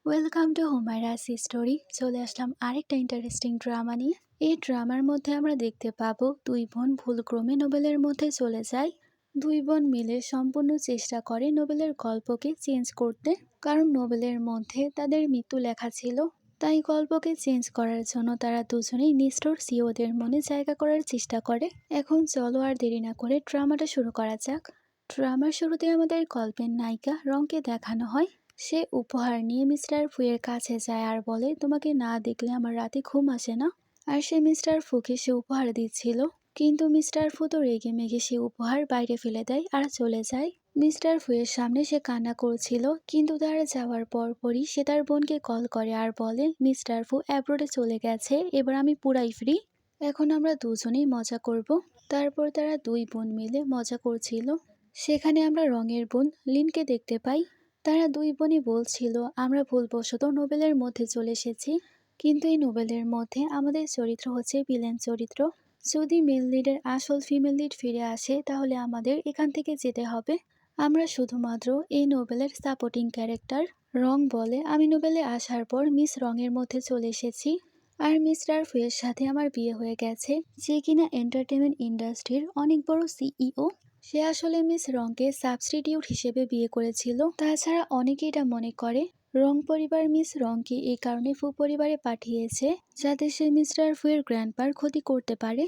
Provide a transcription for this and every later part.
Welcome to হুমায়রাস story. চলে আসলাম আরেকটা interesting drama নিয়ে। এই ড্রামার মধ্যে আমরা দেখতে পাবো দুই বোন ভুলক্রমে নোবেলের মধ্যে চলে যায়। দুই বোন মিলে সম্পূর্ণ চেষ্টা করে নোবেলের গল্পকে চেঞ্জ করতে, কারণ নোবেলের মধ্যে তাদের মৃত্যু লেখা ছিল। তাই গল্পকে চেঞ্জ করার জন্য তারা দুজনেই নিষ্ঠুর সিওদের মনে জায়গা করার চেষ্টা করে। এখন চলো আর দেরি না করে ড্রামাটা শুরু করা যাক। ড্রামার শুরুতে আমাদের গল্পের নায়িকা রংকে দেখানো হয়। সে উপহার নিয়ে মিস্টার ফুয়ের কাছে যায় আর বলে, তোমাকে না দেখলে আমার রাতে ঘুম আসে না। আর সে মিস্টার ফুকে সে উপহার দিচ্ছিল, কিন্তু মিস্টার ফু তো রেগে মেগে সে উপহার বাইরে ফেলে দেয় আর চলে যায়। মিস্টার ফুয়ের সামনে সে কান্না করছিল, কিন্তু তার যাওয়ার পরপরই সে তার বোনকে কল করে আর বলে, মিস্টার ফু অ্যাব্রোডে চলে গেছে, এবার আমি পুরাই ফ্রি। এখন আমরা দুজনেই মজা করব। তারপর তারা দুই বোন মিলে মজা করছিল। সেখানে আমরা রঙের বোন লিনকে দেখতে পাই। তারা দুই বোনই বলছিল, আমরা ভুলবশত নোবেলের মধ্যে চলে এসেছি, কিন্তু এই নোবেলের মধ্যে আমাদের চরিত্র হচ্ছে ভিলেন চরিত্র। যদি মেল লিডের আসল ফিমেল লিড ফিরে আসে তাহলে আমাদের এখান থেকে যেতে হবে। আমরা শুধুমাত্র এই নোবেলের সাপোর্টিং ক্যারেক্টার। রং বলে, আমি নোবেলে আসার পর মিস রঙের মধ্যে চলে এসেছি, আর মিস্টার ফুয়ের সাথে আমার বিয়ে হয়ে গেছে, যে কিনা এন্টারটেনমেন্ট ইন্ডাস্ট্রির অনেক বড় সিইও। সে আসলে মিস রংকে সাবস্টিটিউট হিসেবে বিয়ে করেছিল। তাছাড়া অনেকেই এটা মনে করে রং পরিবার মিস রংকে এই কারণে ফু পরিবারে পাঠিয়েছে, যাতে সে মিস্টার ফুয়ের গ্র্যান্ডপার ক্ষতি করতে পারে।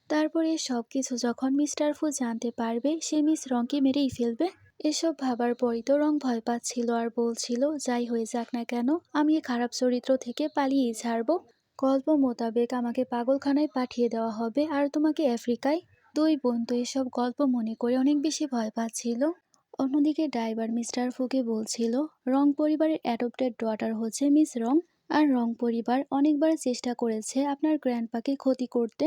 তারপরে সবকিছু যখন মিস্টার ফু জানতে পারবে, সে মিস রংকে মেরেই ফেলবে। এসব ভাবার পরই তো রং ভয় পাচ্ছিল আর বলছিল, যাই হয়ে যাক না কেন, আমি এই খারাপ চরিত্র থেকে পালিয়েই ছাড়বো। গল্প মোতাবেক আমাকে পাগলখানায় পাঠিয়ে দেওয়া হবে আর তোমাকে আফ্রিকায়। দুই বোন তো এসব গল্প মনে করে অনেক বেশি ভয় পাচ্ছিল। অন্যদিকে ড্রাইভার মিস্টার ফুকে বলছিল, রং পরিবারের অ্যাডপ্টেড ডটার হচ্ছে মিস রং, আর রং পরিবার অনেকবার চেষ্টা করেছে আপনার গ্র্যান্ডপাকে ক্ষতি করতে।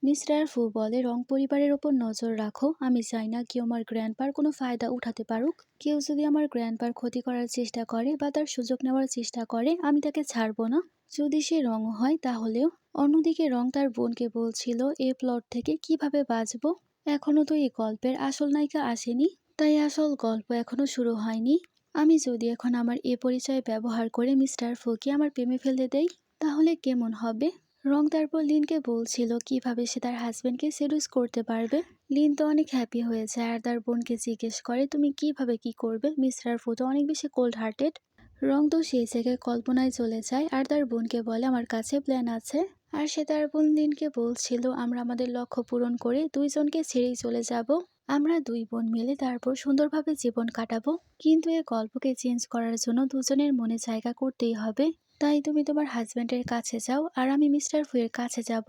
মিস্টার ফু বলে, রং পরিবারের ওপর নজর রাখো, আমি চাই না কেউ আমার গ্র্যান্ডপার কোনো ফায়দা উঠাতে পারুক। কেউ যদি আমার গ্র্যান্ডপার ক্ষতি করার চেষ্টা করে বা তার সুযোগ নেওয়ার চেষ্টা করে, আমি তাকে ছাড়বো না, যদি সে রং হয় তাহলেও। অন্যদিকে রং তার বোনকে বলছিল, এই প্লট থেকে কিভাবে বাঁচবো। এখনো তো এই গল্পের আসল নায়িকা আসেনি, তাই আসল গল্প এখনো শুরু হয়নি। আমি যদি এখন আমার এ পরিচয় ব্যবহার করে মিস্টার ফুকে আমার প্রেমে ফেলতে দেই, তাহলে কেমন হবে। রং তারপর লিনকে বলছিল কিভাবে সে তার হাজবেন্ডকে সেডুস করতে পারবে। লিন তো অনেক হ্যাপি হয়ে যায় আর তার বোনকে জিজ্ঞেস করে, তুমি কিভাবে কি করবে। মিস্টার ফু তো অনেক বেশি কোল্ড হার্টেড। রং তো সেই জায়গায় কল্পনায় চলে যায় আর তার বোনকে বলে, আমার কাছে প্ল্যান আছে। আর সে তার বোন লিনকে বলছিল, আমরা আমাদের লক্ষ্য পূরণ করে দুইজনকে ছেড়েই চলে যাব। আমরা দুই বোন মিলে তারপর সুন্দরভাবে জীবন কাটাবো। কিন্তু এই গল্পকে চেঞ্জ করার জন্য দুজনের মনে জায়গা করতেই হবে। তাই তুমি তোমার হাজব্যান্ডের কাছে যাও আর আমি মিস্টার ফুয়ের কাছে যাব।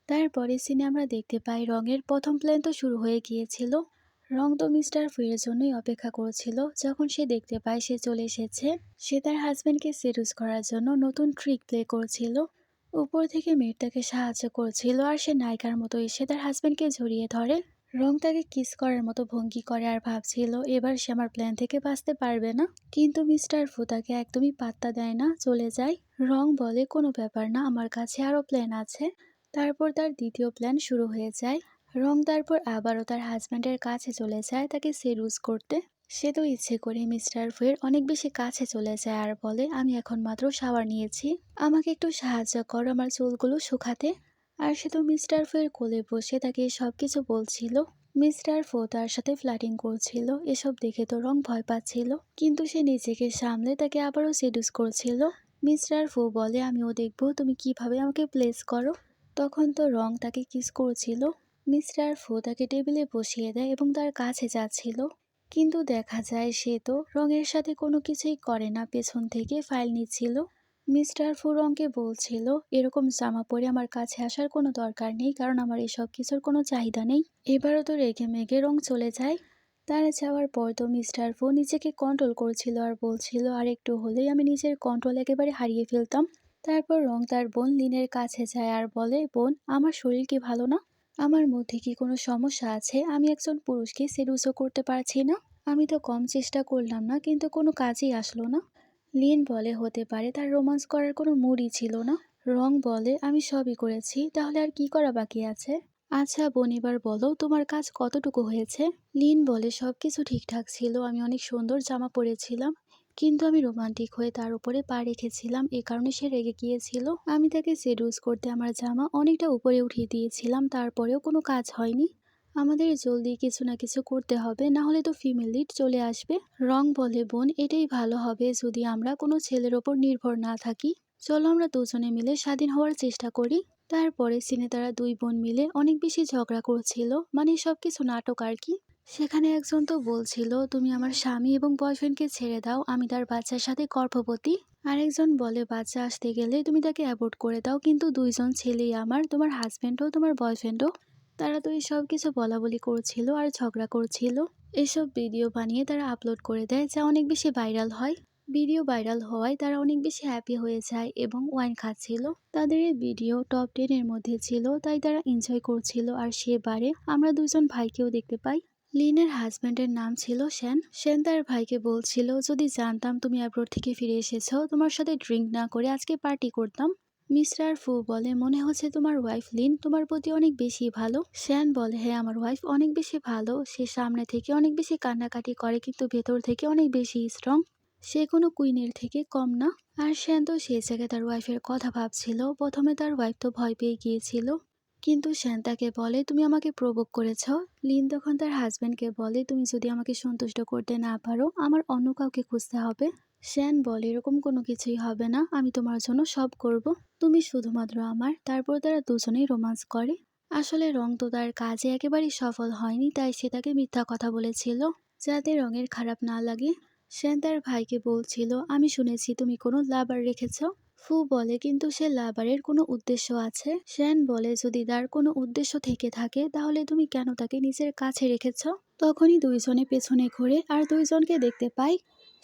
তারপরে সিনে আমরা দেখতে পাই রঙের প্রথম প্ল্যান তো শুরু হয়ে গিয়েছিল। রং তো মিস্টার ফুয়ের জন্যই অপেক্ষা করছিল। যখন সে দেখতে পায় সে চলে এসেছে, সে তার হাজব্যান্ডকে সেডুস করার জন্য নতুন ট্রিক প্লে করছিল। উপর থেকে মেয়ের তাকে সাহায্য করছিল আর সে নায়িকার মতো এসে তার হাজব্যান্ডকে জড়িয়ে ধরে। রং তাকে কিস করার মতো ভঙ্গি করে আর ভাবছিল, এবার সে আমার প্ল্যান থেকে বাঁচতে পারবে না। কিন্তু মিস্টার ফু তাকে একদমই পাত্তা দেয় না, চলে যায়। রং বলে, কোনো ব্যাপার না, আমার কাছে আরো প্ল্যান আছে। তারপর তার দ্বিতীয় প্ল্যান শুরু হয়ে যায়। রং তারপর আবারও তার হাজব্যান্ডের কাছে চলে যায় তাকে সেডুস করতে। সে তো ইচ্ছে করে মিস্টার ফুয়ের অনেক বেশি কাছে চলে যায় আর বলে, আমি এখন মাত্র শাওয়ার নিয়েছি, আমাকে একটু সাহায্য করো আমার চুলগুলো শুকাতে। আর সে তো মিস্টার ফুয়ের কোলে বসে তাকে সবকিছু বলছিল। মিস্টার ফু তার সাথে ফ্লার্টিং করছিল। এসব দেখে তো রং ভয় পাচ্ছিল, কিন্তু সে নিজেকে সামলে তাকে আবারও সেডুস করছিল। মিস্টার ফু বলে, আমিও দেখবো তুমি কিভাবে আমাকে প্লেস করো। তখন তো রং তাকে কিস করছিল। মিস্টার ফু তাকে টেবিলে বসিয়ে দেয় এবং তার কাছে যাচ্ছিল, কিন্তু দেখা যায় সে তো রঙের সাথে কোনো কিছুই করে না, পেছন থেকে ফাইল নিচ্ছিল। মিস্টার ফু রংকে বলছিল, এরকম জামা পরে আমার কাছে আসার কোনো দরকার নেই, কারণ আমার এসব কিছুর কোনো চাহিদা নেই। এবারও তো রেগে মেগে রং চলে যায়। তারা যাওয়ার পর তো মিস্টার ফু নিজেকে কন্ট্রোল করছিল আর বলছিল, আর একটু হলেই আমি নিজের কন্ট্রোল একেবারে হারিয়ে ফেলতাম। তারপর রং তার বোন লিনের কাছে যায় আর বলে, বোন, আমার শরীর কি ভালো না, আমার মধ্যে কি কোনো সমস্যা আছে, আমি একজন পুরুষকে সেডুসও করতে পারছি না। আমি তো কম চেষ্টা করলাম না, কিন্তু কোনো কাজই আসলো না। লিন বলে, হতে পারে তার রোমান্স করার কোনো মুডই ছিল না। রং বলে, আমি সবই করেছি, তাহলে আর কি করা বাকি আছে। আচ্ছা বোন, এবার বলো তোমার কাজ কতটুকু হয়েছে। লিন বলে, সবকিছু ঠিকঠাক ছিল, আমি অনেক সুন্দর জামা পরেছিলাম, কিন্তু আমি রোমান্টিক হয়ে তার উপরে পা রেখেছিলাম, এ কারণে সে রেগে গিয়েছিল। আমি তাকে সেডুস করতে আমার জামা অনেকটা উপরে উঠিয়ে দিয়েছিলাম, তারপরেও কোনো কাজ হয়নি। আমাদের জলদি কিছু না কিছু করতে হবে, না হলে তো ফিমেল লিড চলে আসবে। রং বলে, বোন এটাই ভালো হবে যদি আমরা কোনো ছেলের ওপর নির্ভর না থাকি। চলো আমরা দুজনে মিলে স্বাধীন হওয়ার চেষ্টা করি। তারপরে সিনে তারা দুই বোন মিলে অনেক বেশি ঝগড়া করছিল, মানে সবকিছু নাটক আর কি। সেখানে একজন তো বলছিল, তুমি আমার স্বামী এবং বয়ফ্রেন্ডকে ছেড়ে দাও, আমি তার বাচ্চার সাথে গর্ভবতী। আরেকজন বলে, বাচ্চা আসতে গেলে তুমি তাকে অ্যাবর্ট করে দাও, কিন্তু দুইজন ছেলেই আমার, তোমার হাজব্যান্ডও তোমার বয়ফ্রেন্ডও। তারা তো এই সব কিছু বলাবলি করছিল আর ঝগড়া করছিল। এসব ভিডিও বানিয়ে তারা আপলোড করে দেয়, যা অনেক বেশি ভাইরাল হয়। ভিডিও ভাইরাল হওয়ায় তারা অনেক বেশি হ্যাপি হয়ে যায় এবং ওয়াইন খাচ্ছিল। তাদের এই ভিডিও টপ 10 এর মধ্যে ছিল, তাই তারা এনজয় করছিল। আর সেবারে আমরা দুজন ভাইকেও দেখতে পাই। লিনের হাজব্যান্ডের নাম ছিল শ্যান। শ্যান তার ভাইকে বলছিল, যদি জানতাম তুমি অ্যাব্রোড থেকে ফিরে এসেছো, তোমার সাথে ড্রিঙ্ক না করে আজকে পার্টি করতাম। মিস্টার ফু বলে, মনে হচ্ছে তোমার ওয়াইফ লিন তোমার প্রতি অনেক বেশি ভালো। শ্যান বলে, হ্যাঁ আমার ওয়াইফ অনেক বেশি ভালো, সে সামনে থেকে অনেক বেশি কান্নাকাটি করে কিন্তু ভেতর থেকে অনেক বেশি স্ট্রং। সে কোনো কুইনের থেকে কম না। আর শ্যান তো সেই জায়গায় তার ওয়াইফের কথা ভাবছিল। প্রথমে তার ওয়াইফ তো ভয় পেয়ে গিয়েছিল, কিন্তু শ্যান তাকে বলে, তুমি আমাকে প্রভোগ করেছ। লিন তখন তার হাজব্যান্ডকে বলে, তুমি যদি আমাকে সন্তুষ্ট করতে না পারো, আমার অন্য কাউকে খুঁজতে হবে। শ্যান বলে, এরকম কোনো কিছুই হবে না, আমি তোমার জন্য সব করব, তুমি শুধুমাত্র আমার। তারপর তারা দুজনেই রোমান্স করে। আসলে রং তো তার কাজে একেবারেই সফল হয়নি, তাই সে তাকে মিথ্যা কথা বলেছিল, যাতে রঙের খারাপ না লাগে। শ্যান তার ভাইকে বলছিল, আমি শুনেছি তুমি কোনো লাভার রেখেছ। ফু বলে, কিন্তু সে লাভারের কোনো উদ্দেশ্য আছে। শ্যান বলে, যদি তার কোনো উদ্দেশ্য থেকে থাকে তাহলে তুমি কেন তাকে নিজের কাছে রেখেছ। তখনই দুইজনে পেছনে ঘুরে আর দুইজনকে দেখতে পাই।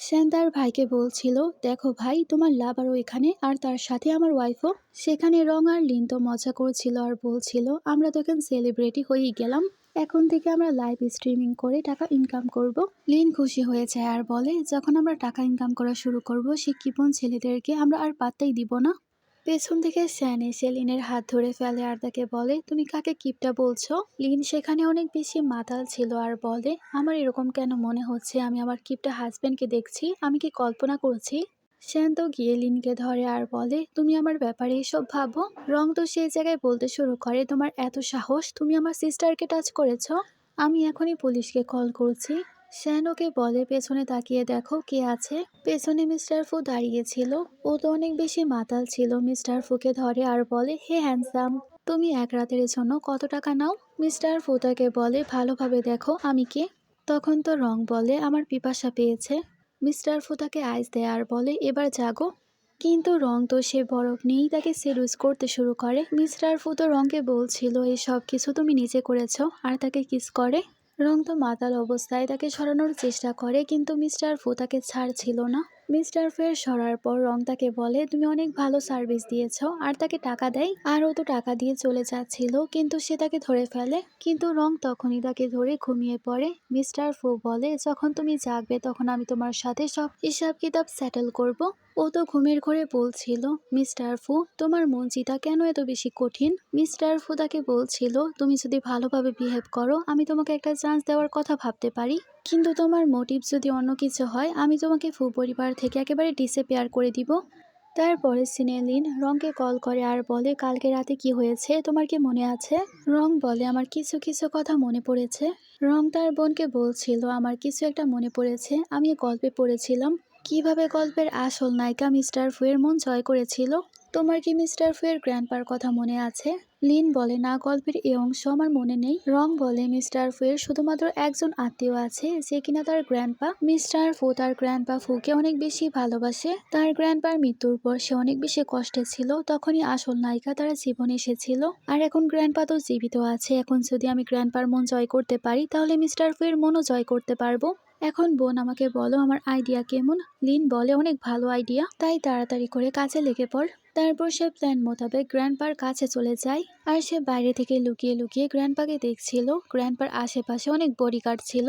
শ্যান তার ভাইকে বলছিল, দেখো ভাই, তোমার লাভারও এখানে আর তার সাথে আমার ওয়াইফও। সেখানে রং আর লিন তো মজা করছিল আর বলছিল, আমরা তো এখন সেলিব্রিটি হয়েই গেলাম, এখন থেকে আমরা লাইভ স্ট্রিমিং করে টাকা ইনকাম করব। লিন খুশি হয়ে যায় আর বলে, যখন আমরা টাকা ইনকাম করা শুরু করব, সে কিপন ছেলেদেরকে আমরা আর পাত্তাই দিব না। পেছন থেকে শ্যান এসে লিনের হাত ধরে ফেলে আর তাকে বলে, তুমি কাকে কিপটা বলছো। লিন সেখানে অনেক বেশি মাতাল ছিল আর বলে, আমার এরকম কেন মনে হচ্ছে আমি আমার কিপটা হাজব্যান্ডকে দেখছি, আমি কি কল্পনা করছি। শ্যান তো গিয়ে লিনকে ধরে আর বলে, তুমি আমার ব্যাপারে এসব ভাবো। রং তো সেই জায়গায় বলতে শুরু করে, তোমার এত সাহস, তুমি আমার সিস্টারকে টাচ করেছো, আমি এখনই পুলিশকে কল করছি। শ্যান ওকে বলে, পেছনে তাকিয়ে দেখো কে আছে। পেছনে মিস্টার ফু দাঁড়িয়েছিল, ও তো অনেক বেশি মাতাল ছিল। মিস্টার ফুকে ধরে আর বলে, হে হ্যান্ডসাম, তুমি এক রাতের জন্য কত টাকা নাও। মিস্টার ফু তাকে বলে, ভালোভাবে দেখো আমি কে। তখন তো রং বলে, আমার পিপাসা পেয়েছে। মিস্টার ফু তাকে আইস দেয় আর বলে, এবার জাগো। কিন্তু রং তো সে বরফ নিয়েই তাকে সেডুস করতে শুরু করে। মিস্টার ফু তো রংকে বলছিল, এই সব কিছু তুমি নিজে করেছো, আর তাকে কিস করে। রং তো মাতাল অবস্থায় তাকে সরানোর চেষ্টা করে, কিন্তু মিস্টার ফু তাকে ছাড়ছিল না। মিস্টার ফের সরার পর রং তাকে বলে, তুমি অনেক ভালো সার্ভিস দিয়েছো, আর তাকে টাকা দেয়। আর ও তো টাকা দিয়ে চলে যাচ্ছিল, কিন্তু সে তাকে ধরে ফেলে। কিন্তু রং তখনই তাকে ধরে ঘুমিয়ে পড়ে। মিস্টার ফু বলে, যখন তুমি জাগবে তখন আমি তোমার সাথে সব হিসাব কিতাব সেটেল করব। ও তো ঘুমের ঘরে বলছিল, মিস্টার ফু, তোমার মন চিতা কেন এত বেশি কঠিন। মিস্টার ফু তাকে বলছিল, তুমি যদি ভালোভাবে বিহেভ করো, আমি তোমাকে একটা চান্স দেওয়ার কথা ভাবতে পারি, কিন্তু তোমার মোটিভ যদি অন্য কিছু হয়, আমি তোমাকে ফু পরিবার থেকে একেবারে ডিসঅ্যাপিয়ার করে দিব। তারপরে সিনেলিন রংকে কল করে আর বলে, কালকে রাতে কি হয়েছে তোমার কি মনে আছে। রং বলে, আমার কিছু কিছু কথা মনে পড়েছে। রং তার বোনকে বলছিল, আমার কিছু একটা মনে পড়েছে, আমি গল্পে পড়েছিলাম কিভাবে গল্পের আসল নায়িকা মিস্টার ফুয়ের মন জয় করেছিল। তোমার কি মিস্টার ফুয়ের গ্র্যান্ডপার কথা মনে আছে। লিন বলে, না, গল্পের এই অংশ আমার মনে নেই। রং বলে, মিস্টার ফুয়ের শুধুমাত্র একজন আত্মীয় আছে, যে কিনা তার গ্র্যান্ডপা। মিস্টার ফু তার গ্র্যান্ডপা ফুকে অনেক বেশি ভালোবাসে। তার গ্র্যান্ডপার মৃত্যুর পর সে অনেক বেশি কষ্টে ছিল, তখনই আসল নায়িকা তার জীবনে এসেছিল। আর এখন গ্র্যান্ডপা তো জীবিত আছে, এখন যদি আমি গ্র্যান্ডপার মন জয় করতে পারি, তাহলে মিস্টার ফুয়ের মনও জয় করতে পারবো। এখন বোন আমাকে বলো, আমার আইডিয়া কেমন। লিন বলে, অনেক ভালো আইডিয়া, তাই তাড়াতাড়ি করে কাজে লেগে পড়। তারপর সে প্ল্যান মোতাবেক গ্র্যান্ডপার কাছে চলে যায়, আর সে বাইরে থেকে লুকিয়ে লুকিয়ে গ্র্যান্ডপাকে দেখছিল। গ্র্যান্ডপার আশেপাশে অনেক বডিগার্ড ছিল।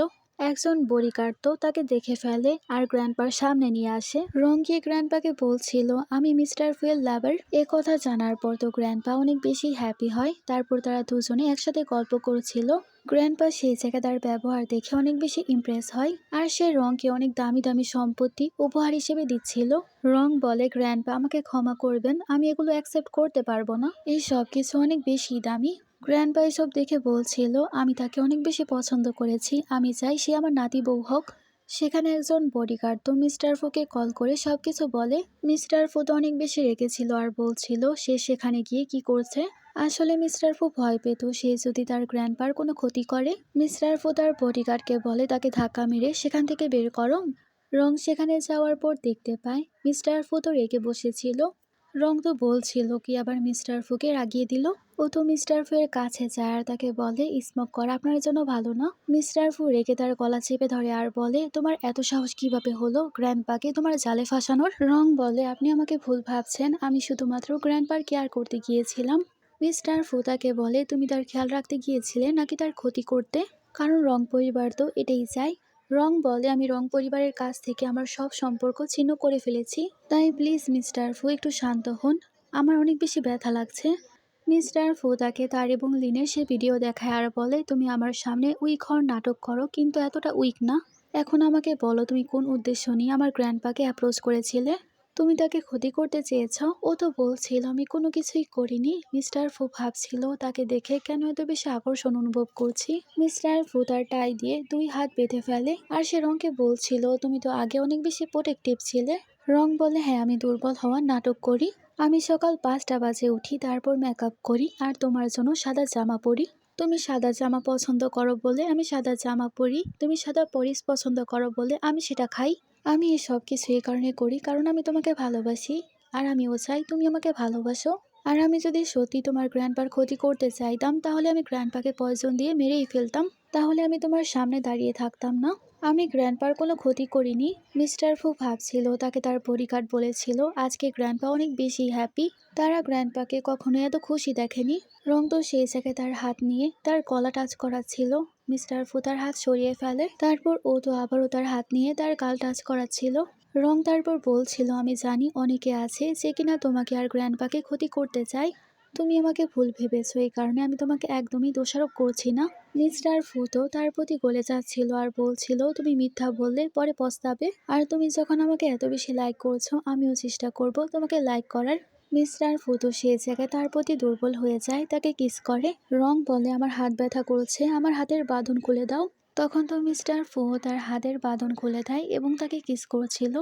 একজন বডিগার্ড তো তাকে দেখে ফেলে আর গ্র্যান্ডপার সামনে নিয়ে আসে। রং গিয়ে গ্র্যান্ডপাকে বলছিল আমি মিস্টার ফুয়েল লাভার। এ কথা জানার পর তো গ্র্যান্ডপা অনেক বেশি হ্যাপি হয়। তারপর তারা দুজনে একসাথে গল্প করছিল। গ্র্যান্ডপা সেই জায়গায় তার ব্যবহার দেখে অনেক বেশি ইমপ্রেস হয় আর সে রংকে অনেক দামি দামি সম্পত্তি উপহার হিসেবে দিচ্ছিল। রং বলে গ্র্যান্ডপা আমাকে ক্ষমা করবেন, আমি এগুলো অ্যাকসেপ্ট করতে পারবো না, এই সব কিছু অনেক বেশি দামি। গ্র্যান্ডপা এসব দেখে বলছিল আমি তাকে অনেক বেশি পছন্দ করেছি, আমি চাই সে আমার নাতি বউ হোক। সেখানে একজন বডিগার্ড তো মিস্টার ফুকে কল করে সবকিছু বলে। মিস্টার ফু তো অনেক বেশি রেগেছিল আর বলছিল সে সেখানে গিয়ে কি করছে। আসলে মিস্টার ফু ভয় পেত সে যদি তার গ্র্যান্ডপার কোনো ক্ষতি করে। মিস্টার ফু তার বডিগার্ডকে বলে তাকে ধাক্কা মেরে সেখান থেকে বের করো। রং সেখানে যাওয়ার পর দেখতে পায় মিস্টার ফু তো রেগে বসেছিল। রং তো বলছিল কি আবার মিস্টার ফুকে রাগিয়ে দিল। ও তো মিস্টার ফু এর কাছে যায় আর তাকে বলে স্মোক করা আপনার জন্য ভালো না। মিস্টার ফু রেগে তার গলা চেপে ধরে আর বলে তোমার এত সাহস কিভাবে হলো গ্র্যান্ডপাকে তোমার জালে ফাঁসানোর। রং বলে আপনি আমাকে ভুল ভাবছেন, আমি শুধুমাত্র গ্র্যান্ডপার কেয়ার করতে গিয়েছিলাম। মিস্টার ফু তাকে বলে তুমি তার খেয়াল রাখতে গিয়েছিলে নাকি তার ক্ষতি করতে, কারণ রং পরিবার তো এটাই চায়। রং বলে আমি রং পরিবারের কাছ থেকে আমার সব সম্পর্ক ছিন্ন করে ফেলেছি, তাই প্লিজ মিস্টার ফু একটু শান্ত হন, আমার অনেক বেশি ব্যথা লাগছে। মিস্টার ফু তাকে তার এবং লিনের সে ভিডিও দেখায় আর বলে তুমি আমার সামনে উইক হওয়ার নাটক করো কিন্তু এতটা উইক না। এখন আমাকে বলো তুমি কোন উদ্দেশ্য নিয়ে আমার গ্র্যান্ডপাকে অ্যাপ্রোচ করেছিলে, তুমি তাকে ক্ষতি করতে চেয়েছ। ও তো বলছিল আমি কোনো কিছুই করিনি। মিস্টার ফু ভাবছিল তাকে দেখে কেন এত বেশি আকর্ষণ অনুভব করছি। মিস্টার ফু তার টাই দিয়ে দুই হাত বেঁধে ফেলে আর সে রংকে বলছিল তুমি তো আগে অনেক বেশি প্রোটেক্টিভ ছিলে। রং বলে হ্যাঁ আমি দুর্বল হওয়ার নাটক করি, আমি সকাল 5টা বাজে উঠি, তারপর মেকআপ করি আর তোমার জন্য সাদা জামা পরি। তুমি সাদা জামা পছন্দ করো বলে আমি সাদা জামা পরি, তুমি সাদা পরিস পছন্দ করো বলে আমি সেটা খাই। আমি এই সব কিছু এই কারণে করি কারণ আমি তোমাকে ভালোবাসি আর আমিও চাই তুমি আমাকে ভালোবাসো। আর আমি যদি সত্যি তোমার গ্র্যান্ডপার ক্ষতি করতে চাইতাম তাহলে আমি গ্র্যান্ডপাকে পয়জন দিয়ে মেরেই ফেলতাম, তাহলে আমি তোমার সামনে দাঁড়িয়ে থাকতাম না। আমি গ্র্যান্ডপার কোনো ক্ষতি করিনি। মিস্টার ফু ভাবছিল তাকে তার বডিগার্ড বলেছিল আজকে গ্র্যান্ডপা অনেক বেশি হ্যাপি, তারা গ্র্যান্ডপাকে কখনো এত খুশি দেখেনি। রং তো সেই জায়গায় তার হাত নিয়ে তার গলা টাচ করাচ্ছিল। মিস্টার ফু তার হাত সরিয়ে ফেলে, তারপর ও তো আবারও তার হাত নিয়ে তার গাল টাচ করাচ্ছিল। রং তারপর বলছিল আমি জানি অনেকে আছে যে কিনা তোমাকে আর গ্র্যান্ডপাকে ক্ষতি করতে চায়, তুমি আমাকে ভুল ভেবেছো, এই কারণে আমি তোমাকে একদমই দোষারোপ করছি না। মিস্টার ফু তো তার প্রতি গলে যাচ্ছিল আর বলছিল তুমি মিথ্যা বললে পরে পস্তাবে, আর তুমি যখন আমাকে এত বেশি লাইক করছো আমিও চেষ্টা করব তোমাকে লাইক করার। মিস্টার ফু তো সেই জায়গায় তার প্রতি দুর্বল হয়ে যায়, তাকে কিস করে। রং বলে আমার হাত ব্যথা করছে, আমার হাতের বাঁধন খুলে দাও। তখন তো মিস্টার ফু তার হাতের বাঁধন খুলে দেয় এবং তাকে কিস করছিল।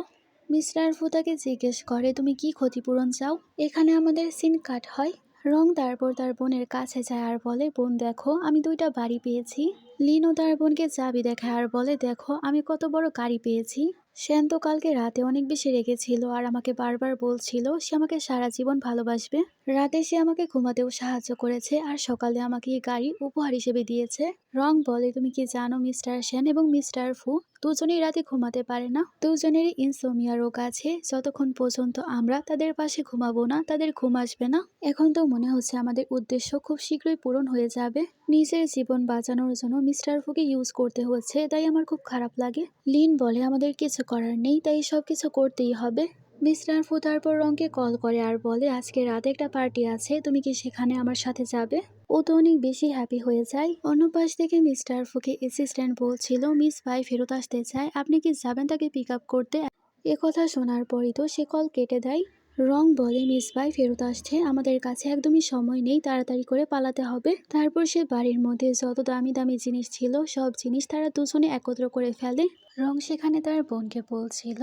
মিস্টার ফু তাকে জিজ্ঞেস করে তুমি কি ক্ষতিপূরণ চাও। এখানে আমাদের সিন কাট হয়। রং তারপর তার বোনের কাছে যায় আর বলে বোন দেখো আমি 2টা বাড়ি পেয়েছি। লিনও তার বোনকে চাবি দেখায় আর বলে দেখো আমি কত বড় গাড়ি পেয়েছি। শ্যান তো কালকে রাতে অনেক বেশি রেগেছিল আর আমাকে বারবার বলছিল সে আমাকে সারা জীবন ভালোবাসবে। রাতে সে আমাকে ঘুমাতেও সাহায্য করেছে আর সকালে আমাকে এই গাড়ি উপহার হিসেবে দিয়েছে। রং বলে তুমি কি জানো মিস্টার শ্যান এবং মিস্টার ফু দুজনেই রাতে ঘুমাতে পারে না, দুজনেরই ইনসোমিয়া রোগ আছে, যতক্ষণ পর্যন্ত আমরা তাদের পাশে ঘুমাবো না তাদের ঘুম আসবে না। এখন তো মনে হচ্ছে আমাদের উদ্দেশ্য খুব শীঘ্রই পূরণ হয়ে যাবে। নিজের জীবন বাঁচানোর জন্য মিস্টার ফুকে ইউজ করতে হচ্ছে, তাই আমার খুব খারাপ লাগে। লিন বলে আমাদের কিছু করার নেই, তাই সব কিছু করতেই হবে। মিস্টার ফু তারপর রংকে কল করে আর বলে আজকে রাতে একটা পার্টি আছে, তুমি কি সেখানে আমার সাথে যাবে। ও তো অনেক বেশি হ্যাপি হয়ে যায়। অন্য পাশ থেকে মিস্টার ফুকে অ্যাসিস্ট্যান্ট বলছিল মিস ভাই ফেরত আসতে চায়, আপনি কি যাবেন তাকে পিক আপ করতে। এ কথা শোনার পরই তো সে কল কেটে দেয়। রং বলে মিস ভাই ফেরত আসছে, আমাদের কাছে একদমই সময় নেই, তাড়াতাড়ি করে পালাতে হবে। তারপর সে বাড়ির মধ্যে যত দামি দামি জিনিস ছিল সব জিনিস তারা দুজনে একত্র করে ফেলে। রং সেখানে তার বোনকে বলছিল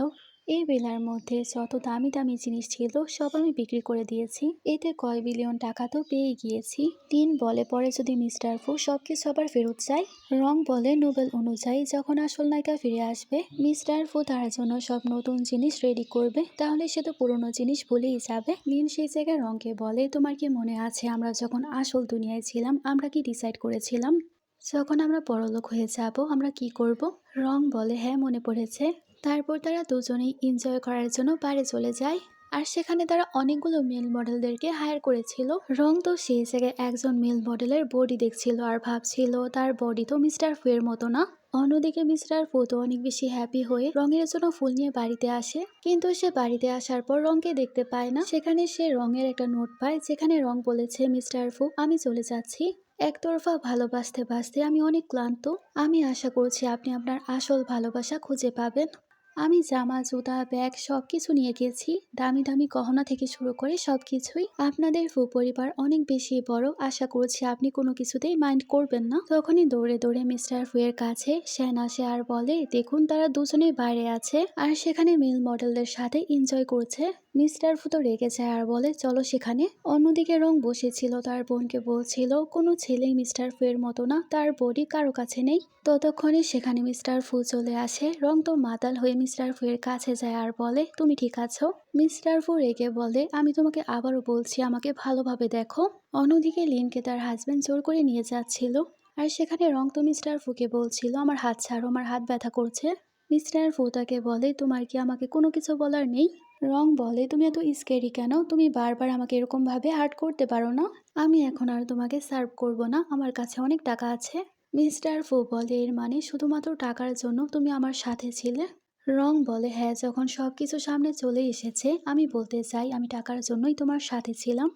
এই বেলার মধ্যে যত দামি দামি জিনিস ছিল সব আমি বিক্রি করে দিয়েছি, এতে কয় বিলিয়ন টাকা তো পেয়ে গিয়েছি। তিন বলে পরে যদি মিস্টার ফু সবকিছু আবার ফেরত চায়। রং বলে নোবেল অনুযায়ী যখন আসল নায়িকা ফিরে আসবে মিস্টার ফু তার জন্য সব নতুন জিনিস রেডি করবে, তাহলে সে তো পুরনো জিনিস ভুলেই যাবে। লিন সেই জায়গায় রংকে বলে তোমার কি মনে আছে আমরা যখন আসল দুনিয়ায় ছিলাম আমরা কি ডিসাইড করেছিলাম, যখন আমরা বড়লোক হয়ে যাব আমরা কি করব। রং বলে হ্যাঁ মনে পড়েছে। তারপর তারা দুজনেই এনজয় করার জন্য বাইরে চলে যায় আর সেখানে তারা অনেকগুলো মেল মডেলদেরকে হায়ার করেছিল। রং তো সেই জায়গায় একজন মেল মডেলের বডি দেখছিল আর ভাবছিল তার বডি তো মিস্টার ফুয়ের মতো না, অন্যদিকে মিস্টার ফু তো অনেক বেশি হ্যাপি হয়ে রঙের জন্য ফুল নিয়ে বাড়িতে আসে, কিন্তু সে বাড়িতে আসার পর রংকে দেখতে পায় না। সেখানে সে রঙের একটা নোট পায়, যেখানে রং বলেছে, মিস্টার ফু, আমি চলে যাচ্ছি। একতরফা ভালোবাসতে বাসতে আমি অনেক ক্লান্ত। আমি আশা করছি আপনি আপনার আসল ভালোবাসা খুঁজে পাবেন। আমি জামা, জুতা, ব্যাগ সবকিছু নিয়ে গেছি। দামি দামি গহনা থেকে শুরু করে সবকিছুই। আপনাদের পরিবার অনেক বেশি বড়, আশা করছি আপনি কোনো কিছুতেই মাইন্ড করবেন না। তখনই দৌড়ে দৌড়ে মিস্টার ফুয়ের কাছে শ্যান আসে আর বলে, দেখুন তারা দুজনেই বাইরে আছে আর সেখানে মেল মডেলদের সাথে এনজয় করছে। মিস্টার ফু তো রেগে যায় আর বলে, চলো সেখানে। অন্যদিকে রং বসেছিল, তার বোনকে বলছিল কোনো ছেলেই মিস্টার ফুয়ের মতো না, তার বডি কারো কাছে নেই। ততক্ষণে সেখানে মিস্টার ফু চলে আসে। রং তো মাতাল হয়ে মিস্টার ফুয়ের কাছে যায় আর বলে, তুমি ঠিক আছো? মিস্টার ফু রেগে বলে, আমি তোমাকে আবারও বলছি, আমাকে ভালোভাবে দেখো। অন্যদিকে লিনকে তার হাজবেন্ড জোর করে নিয়ে যাচ্ছিল আর সেখানে রং তো মিস্টার ফুকে বলছিল, আমার হাত ছাড়ো, আমার হাত ব্যথা করছে। মিস্টার ফু তাকে বলে, তোমার কি আমাকে কোনো কিছু বলার নেই? রং বলে, তুমি এত স্কেরি কেন? তুমি বারবার আমাকে এরকম ভাবে হার্ট করতে পারো না? আমি এখন আর তোমাকে সার্ভ করব না, আমার কাছে অনেক টাকা আছে। মিস্টার ফু বলে, এর মানে শুধুমাত্র টাকার জন্য তুমি আমার সাথে ছিলে? রং বলে, হ্যাঁ, যখন সবকিছু সামনে চলে এসেছে আমি বলতে চাই আমি টাকার জন্যই তোমার সাথে ছিলাম।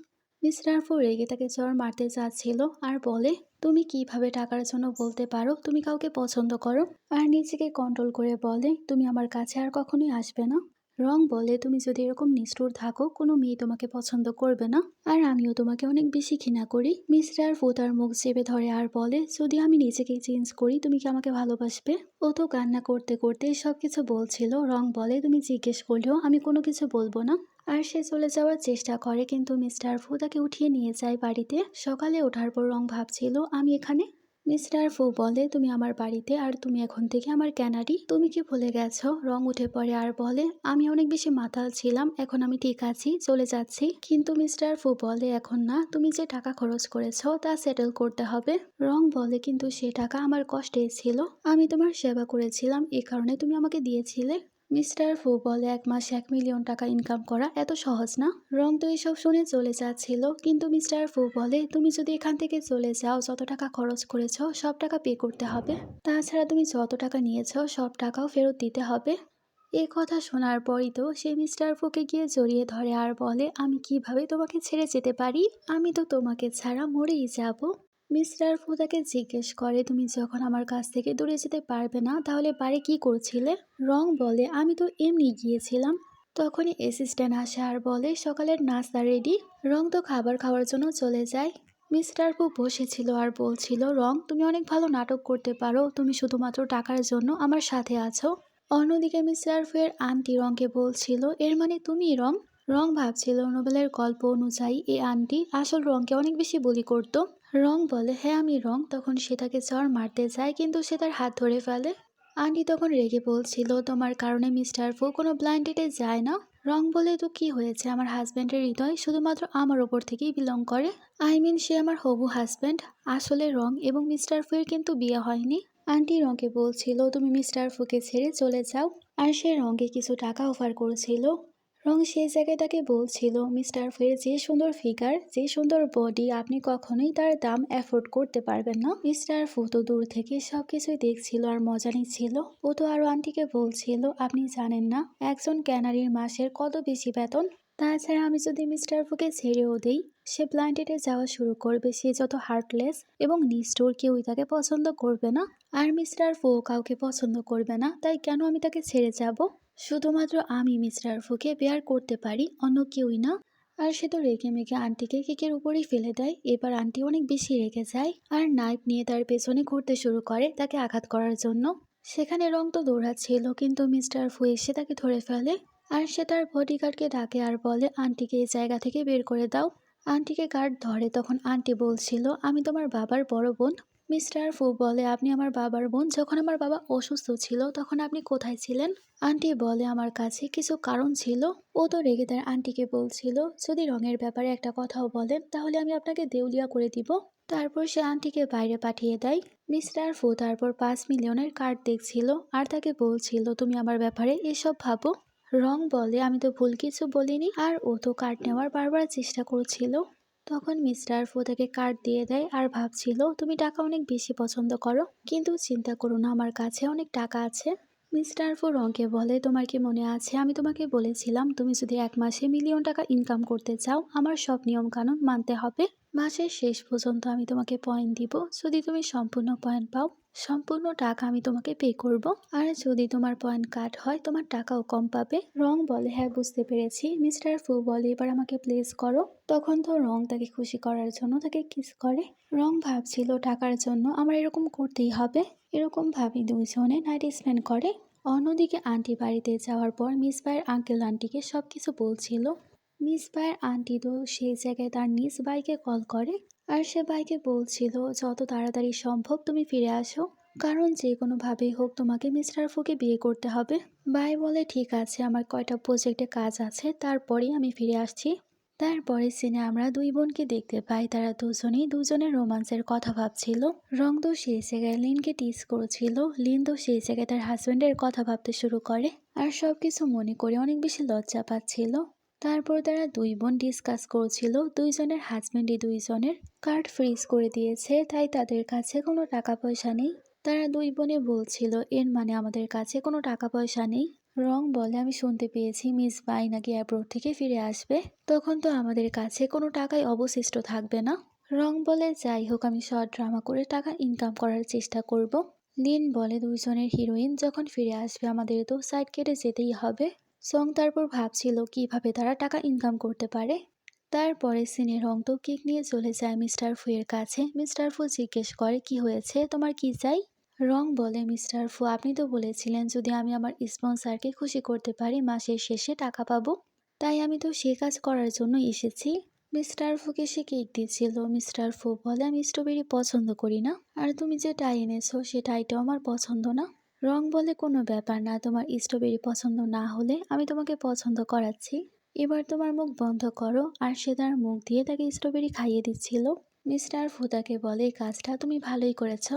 মিস্টার ফু রেগে তাকে চড় মারতে চাচ্ছিল আর বলে, তুমি কিভাবে টাকার জন্য বলতে পারো তুমি কাউকে পছন্দ করো? আর নিজেকে কন্ট্রোল করে বলে, তুমি আমার কাছে আর কখনোই আসবে না। রং বলে, তুমি যদি এরকম নিষ্ঠুর থাকো কোনো মেয়ে তোমাকে পছন্দ করবে না, আর আমিও তোমাকে অনেক বেশি ঘৃণা করি। মিস্টার ফু তার মুখ চেপে ধরে আর বলে, যদি আমি নিজেকে চেঞ্জ করি তুমি কি আমাকে ভালোবাসবে? ও তো কান্না করতে করতে সবকিছু বলছিল। রং বলে, তুমি জিজ্ঞেস করলেও আমি কোনো কিছু বলবো না। আর সে চলে যাওয়ার চেষ্টা করে, কিন্তু মিস্টার ফু তাকে উঠিয়ে নিয়ে যায় বাড়িতে। সকালে ওঠার পর রং ভাবছিল, আমি এখানে। মিস্টার ফু বলে, তুমি আমার বাড়িতে আর তুমি এখন থেকে আমার ক্যানারি, তুমি কি ভুলে গেছো? রং উঠে পড়ে আর বলে, আমি অনেক বেশি মাতাল ছিলাম, এখন আমি ঠিক আছি, চলে যাচ্ছি। কিন্তু মিস্টার ফু বলে, এখন না, তুমি যে টাকা খরচ করেছো তা সেটেল করতে হবে। রং বলে, কিন্তু সে টাকা আমার কষ্টে ছিল, আমি তোমার সেবা করেছিলাম, এ কারণে তুমি আমাকে দিয়েছিলে। মিস্টার ফু বলে, 1 মাসে 1 মিলিয়ন টাকা ইনকাম করা এত সহজ না। রং তো এসব শুনে চলে যাচ্ছিল, কিন্তু মিস্টার ফু বলে, তুমি যদি এখান থেকে চলে যাও যত টাকা খরচ করেছো সব টাকা পে করতে হবে, তাছাড়া তুমি যত টাকা নিয়েছো সব টাকাও ফেরত দিতে হবে। এই কথা শোনার পরই তো সে মিস্টার ফুকে গিয়ে জড়িয়ে ধরে আর বলে, আমি কিভাবে তোমাকে ছেড়ে যেতে পারি? আমি তো তোমাকে ছাড়া মরেই যাব। মিস্টার ফু তাকে জিজ্ঞেস করে, তুমি যখন আমার কাছ থেকে দূরে যেতে পারবে না তাহলে বাড়ি কি করছিলে? রং বলে, আমি তো এমনি গিয়েছিলাম। তখনই অ্যাসিস্ট্যান্ট আসে আর বলে, সকালের নাস্তা রেডি। রং তো খাবার খাওয়ার জন্য চলে যায়। মিস্টার ফু বসেছিল আর বলছিল, রং, তুমি অনেক ভালো নাটক করতে পারো, তুমি শুধুমাত্র টাকার জন্য আমার সাথে আছো। অন্যদিকে মিস্টার ফুয়ের আন্টি রংকে বলছিল, এর মানে তুমি রং? রং ভাবছিল, নোবেলের গল্প অনুযায়ী এই আন্টি আসল রংকে অনেক বেশি বুলি করত। রং বলে, হ্যাঁ আমি রং। তখন সে তাকে চড় মারতে যায়, কিন্তু সে তার হাত ধরে ফেলে। আন্টি তখন রেগে বলছিল, তোমার কারণে মিস্টার ফু কোনো ব্লাইন্ড ডেটে যায় না। রং বলে, তো কি হয়েছে, আমার হাজব্যান্ডের হৃদয় শুধুমাত্র আমার ওপর থেকেই বিলং করে, সে আমার হবু হাজব্যান্ড। আসলে রং এবং মিস্টার ফুয়ের কিন্তু বিয়ে হয়নি। আন্টি রংকে বলছিল, তুমি মিস্টার ফুকে ছেড়ে চলে যাও, আর সে রংকে কিছু টাকা অফার করেছিল। রং সেই জায়গায় তাকে বলছিল, মিস্টার ফুয়ের যে সুন্দর ফিগার, যে সুন্দর বডি, আপনি কখনোই তার দাম অ্যাফোর্ড করতে পারবেন না। মিস্টার ফু তো দূর থেকে সবকিছুই দেখছিল আর মজা নিচ্ছিল। ও তো আরো আন্টিকে বলছিল, আপনি জানেন না একজন ক্যানারির মাসের কত বেশি বেতন? তাছাড়া আমি যদি মিস্টার ফুকে ছেড়েও দেই, সে ব্লাইন্ড ডেটে যাওয়া শুরু করবে। সে যত হার্টলেস এবং নিষ্ঠুর, কেউই তাকে পছন্দ করবে না। আর মিস্টার ফু কাউকে পছন্দ করবে না, তাই কেন আমি তাকে ছেড়ে যাব? শুধুমাত্র আমি মিস্টার ফুকে বেয়ার করতে পারি, অন্য কেউই না। আর সে তো রেগে মেগে আন্টিকে কেকের উপরেই ফেলে দেয়। এবার আন্টি অনেক বেশি রেগে যায় আর নাইফ নিয়ে তার পেছনে ঘুরতে শুরু করে তাকে আঘাত করার জন্য। সেখানে রং তো দৌড়াচ্ছিল, কিন্তু মিস্টার ফু এসে তাকে ধরে ফেলে। আর সে তার বডিগার্ডকে ডাকে আর বলে, আন্টিকে এই জায়গা থেকে বের করে দাও। আন্টিকে গার্ড ধরে। তখন আন্টি বলছিল, আমি তোমার বাবার বড় বোন। মিস্টার ফু বলে, আপনি আমার বাবার বোন? যখন আমার বাবা অসুস্থ ছিল তখন আপনি কোথায় ছিলেন? আন্টি বলে, আমার কাছে কিছু কারণ ছিল। ও তো রেগে তার আন্টিকে বলছিল, যদি রঙের ব্যাপারে একটা কথাও বলেন তাহলে আমি আপনাকে দেউলিয়া করে দিব। তারপর সে আন্টিকে বাইরে পাঠিয়ে দেয়। মিস্টার ফু তারপর 5 মিলিয়নের কার্ড দেখছিল আর তাকে বলছিল, তুমি আমার ব্যাপারে এসব ভাবো। রং বলে, আমি তো ভুল কিছু বলিনি, আর ও তো কার্ড নেওয়ার বারবার চেষ্টা করছিল। তখন মিস্টার ফু তাকে কার্ড দিয়ে দেয় আর ভাবছিল তুমি টাকা অনেক বেশি পছন্দ করো, কিন্তু চিন্তা করো না, আমার কাছে অনেক টাকা আছে। মিস্টার ফু রংকে বলে তোমার কি মনে আছে আমি তোমাকে বলেছিলাম তুমি যদি 1 মাসে মিলিয়ন টাকা ইনকাম করতে চাও আমার সব নিয়ম কানুন মানতে হবে। মাসের শেষ পর্যন্ত আমি তোমাকে পয়েন্ট দিব, যদি তুমি সম্পূর্ণ পয়েন্ট পাও সম্পূর্ণ টাকা আমি তোমাকে পে করব, আর যদি তোমার পয়েন্ট কাট হয় তোমার টাকাও কম পাবে। রং বলে হ্যাঁ বুঝতে পেরেছি। মিস্টার ফু বলে এবার আমাকে প্লেস করো। তখন তো রং তাকে খুশি করার জন্য তাকে কিস করে। রং ভাবছিল টাকার জন্য আমার এরকম করতেই হবে। এরকম ভাবি দুইজনে নাইট স্পেন্ড করে। অন্যদিকে আন্টি বাড়িতে যাওয়ার পর মিস ভাইয়ের আঙ্কেল আন্টিকে সবকিছু বলছিল। মিস ভাইয়ের আন্টি তো সেই জায়গায় তার নিজ বাইকে কল করে আর সে বাইকে বলছিল যত তাড়াতাড়ি সম্ভব তুমি ফিরে আসো, কারণ যে কোনোভাবেই হোক তোমাকে মিস্টার ফুকে বিয়ে করতে হবে। ভাই বলে ঠিক আছে আমার কয়টা প্রজেক্টে কাজ আছে তারপরেই আমি ফিরে আসছি। তারপরে সিনে আমরা দুই বোনকে দেখতে পাই, তারা দুজনেই দুজনের রোমান্সের কথা ভাবছিল। রং তো সেই জায়গায় লিনকে টিস করেছিল, লিন তো সেই জায়গায় তার হাজবেন্ডের কথা ভাবতে শুরু করে আর সবকিছু মনে করে অনেক বেশি লজ্জা পাচ্ছিল। তারপর তারা দুই বোন ডিসকাস করছিল দুইজনের হাজবেন্ডই দুইজনের কার্ড ফ্রিজ করে দিয়েছে, তাই তাদের কাছে কোনো টাকা পয়সা নেই। তারা দুই বোনে বলছিল এর মানে আমাদের কাছে কোনো টাকা পয়সা নেই। রং বলে আমি শুনতে পেয়েছি মিস বাই নাকি অ্যাব্রোড থেকে ফিরে আসবে, তখন তো আমাদের কাছে কোনো টাকাই অবশিষ্ট থাকবে না। রং বলে যাই হোক আমি শর্ট ড্রামা করে টাকা ইনকাম করার চেষ্টা করব। লিন বলে দুইজনের হিরোইন যখন ফিরে আসবে আমাদের তো সাইড কেটে যেতেই হবে। সং তারপর ভাবছিল কিভাবে তারা টাকা ইনকাম করতে পারে। তারপরে সিনে রং তো কেক নিয়ে চলে যায় মিস্টার ফু এর কাছে। মিস্টার ফু জিজ্ঞেস করে কি হয়েছে, তোমার কি চাই? রং বলে মিস্টার ফু আপনি তো বলেছিলেন যদি আমি আমার স্পন্সরকে খুশি করতে পারি মাসের শেষে টাকা পাবো, তাই আমি তো সে কাজ করার জন্য এসেছি। মিস্টার ফুকে সে কেক দিচ্ছিল। মিস্টার ফু বলে আমি স্ট্রবেরি পছন্দ করি না, আর তুমি যে টাই এনেছো সে টাইটাও আমার পছন্দ না। রং বলে কোনো ব্যাপার না, তোমার স্ট্রবেরি পছন্দ না হলে আমি তোমাকে পছন্দ করাচ্ছি, এবার তোমার মুখ বন্ধ করো। আর সে তার মুখ দিয়ে তাকে স্ট্রবেরি খাইয়ে দিচ্ছিল। মিস্টার ফু তাকে বলে এই কাজটা তুমি ভালোই করেছ।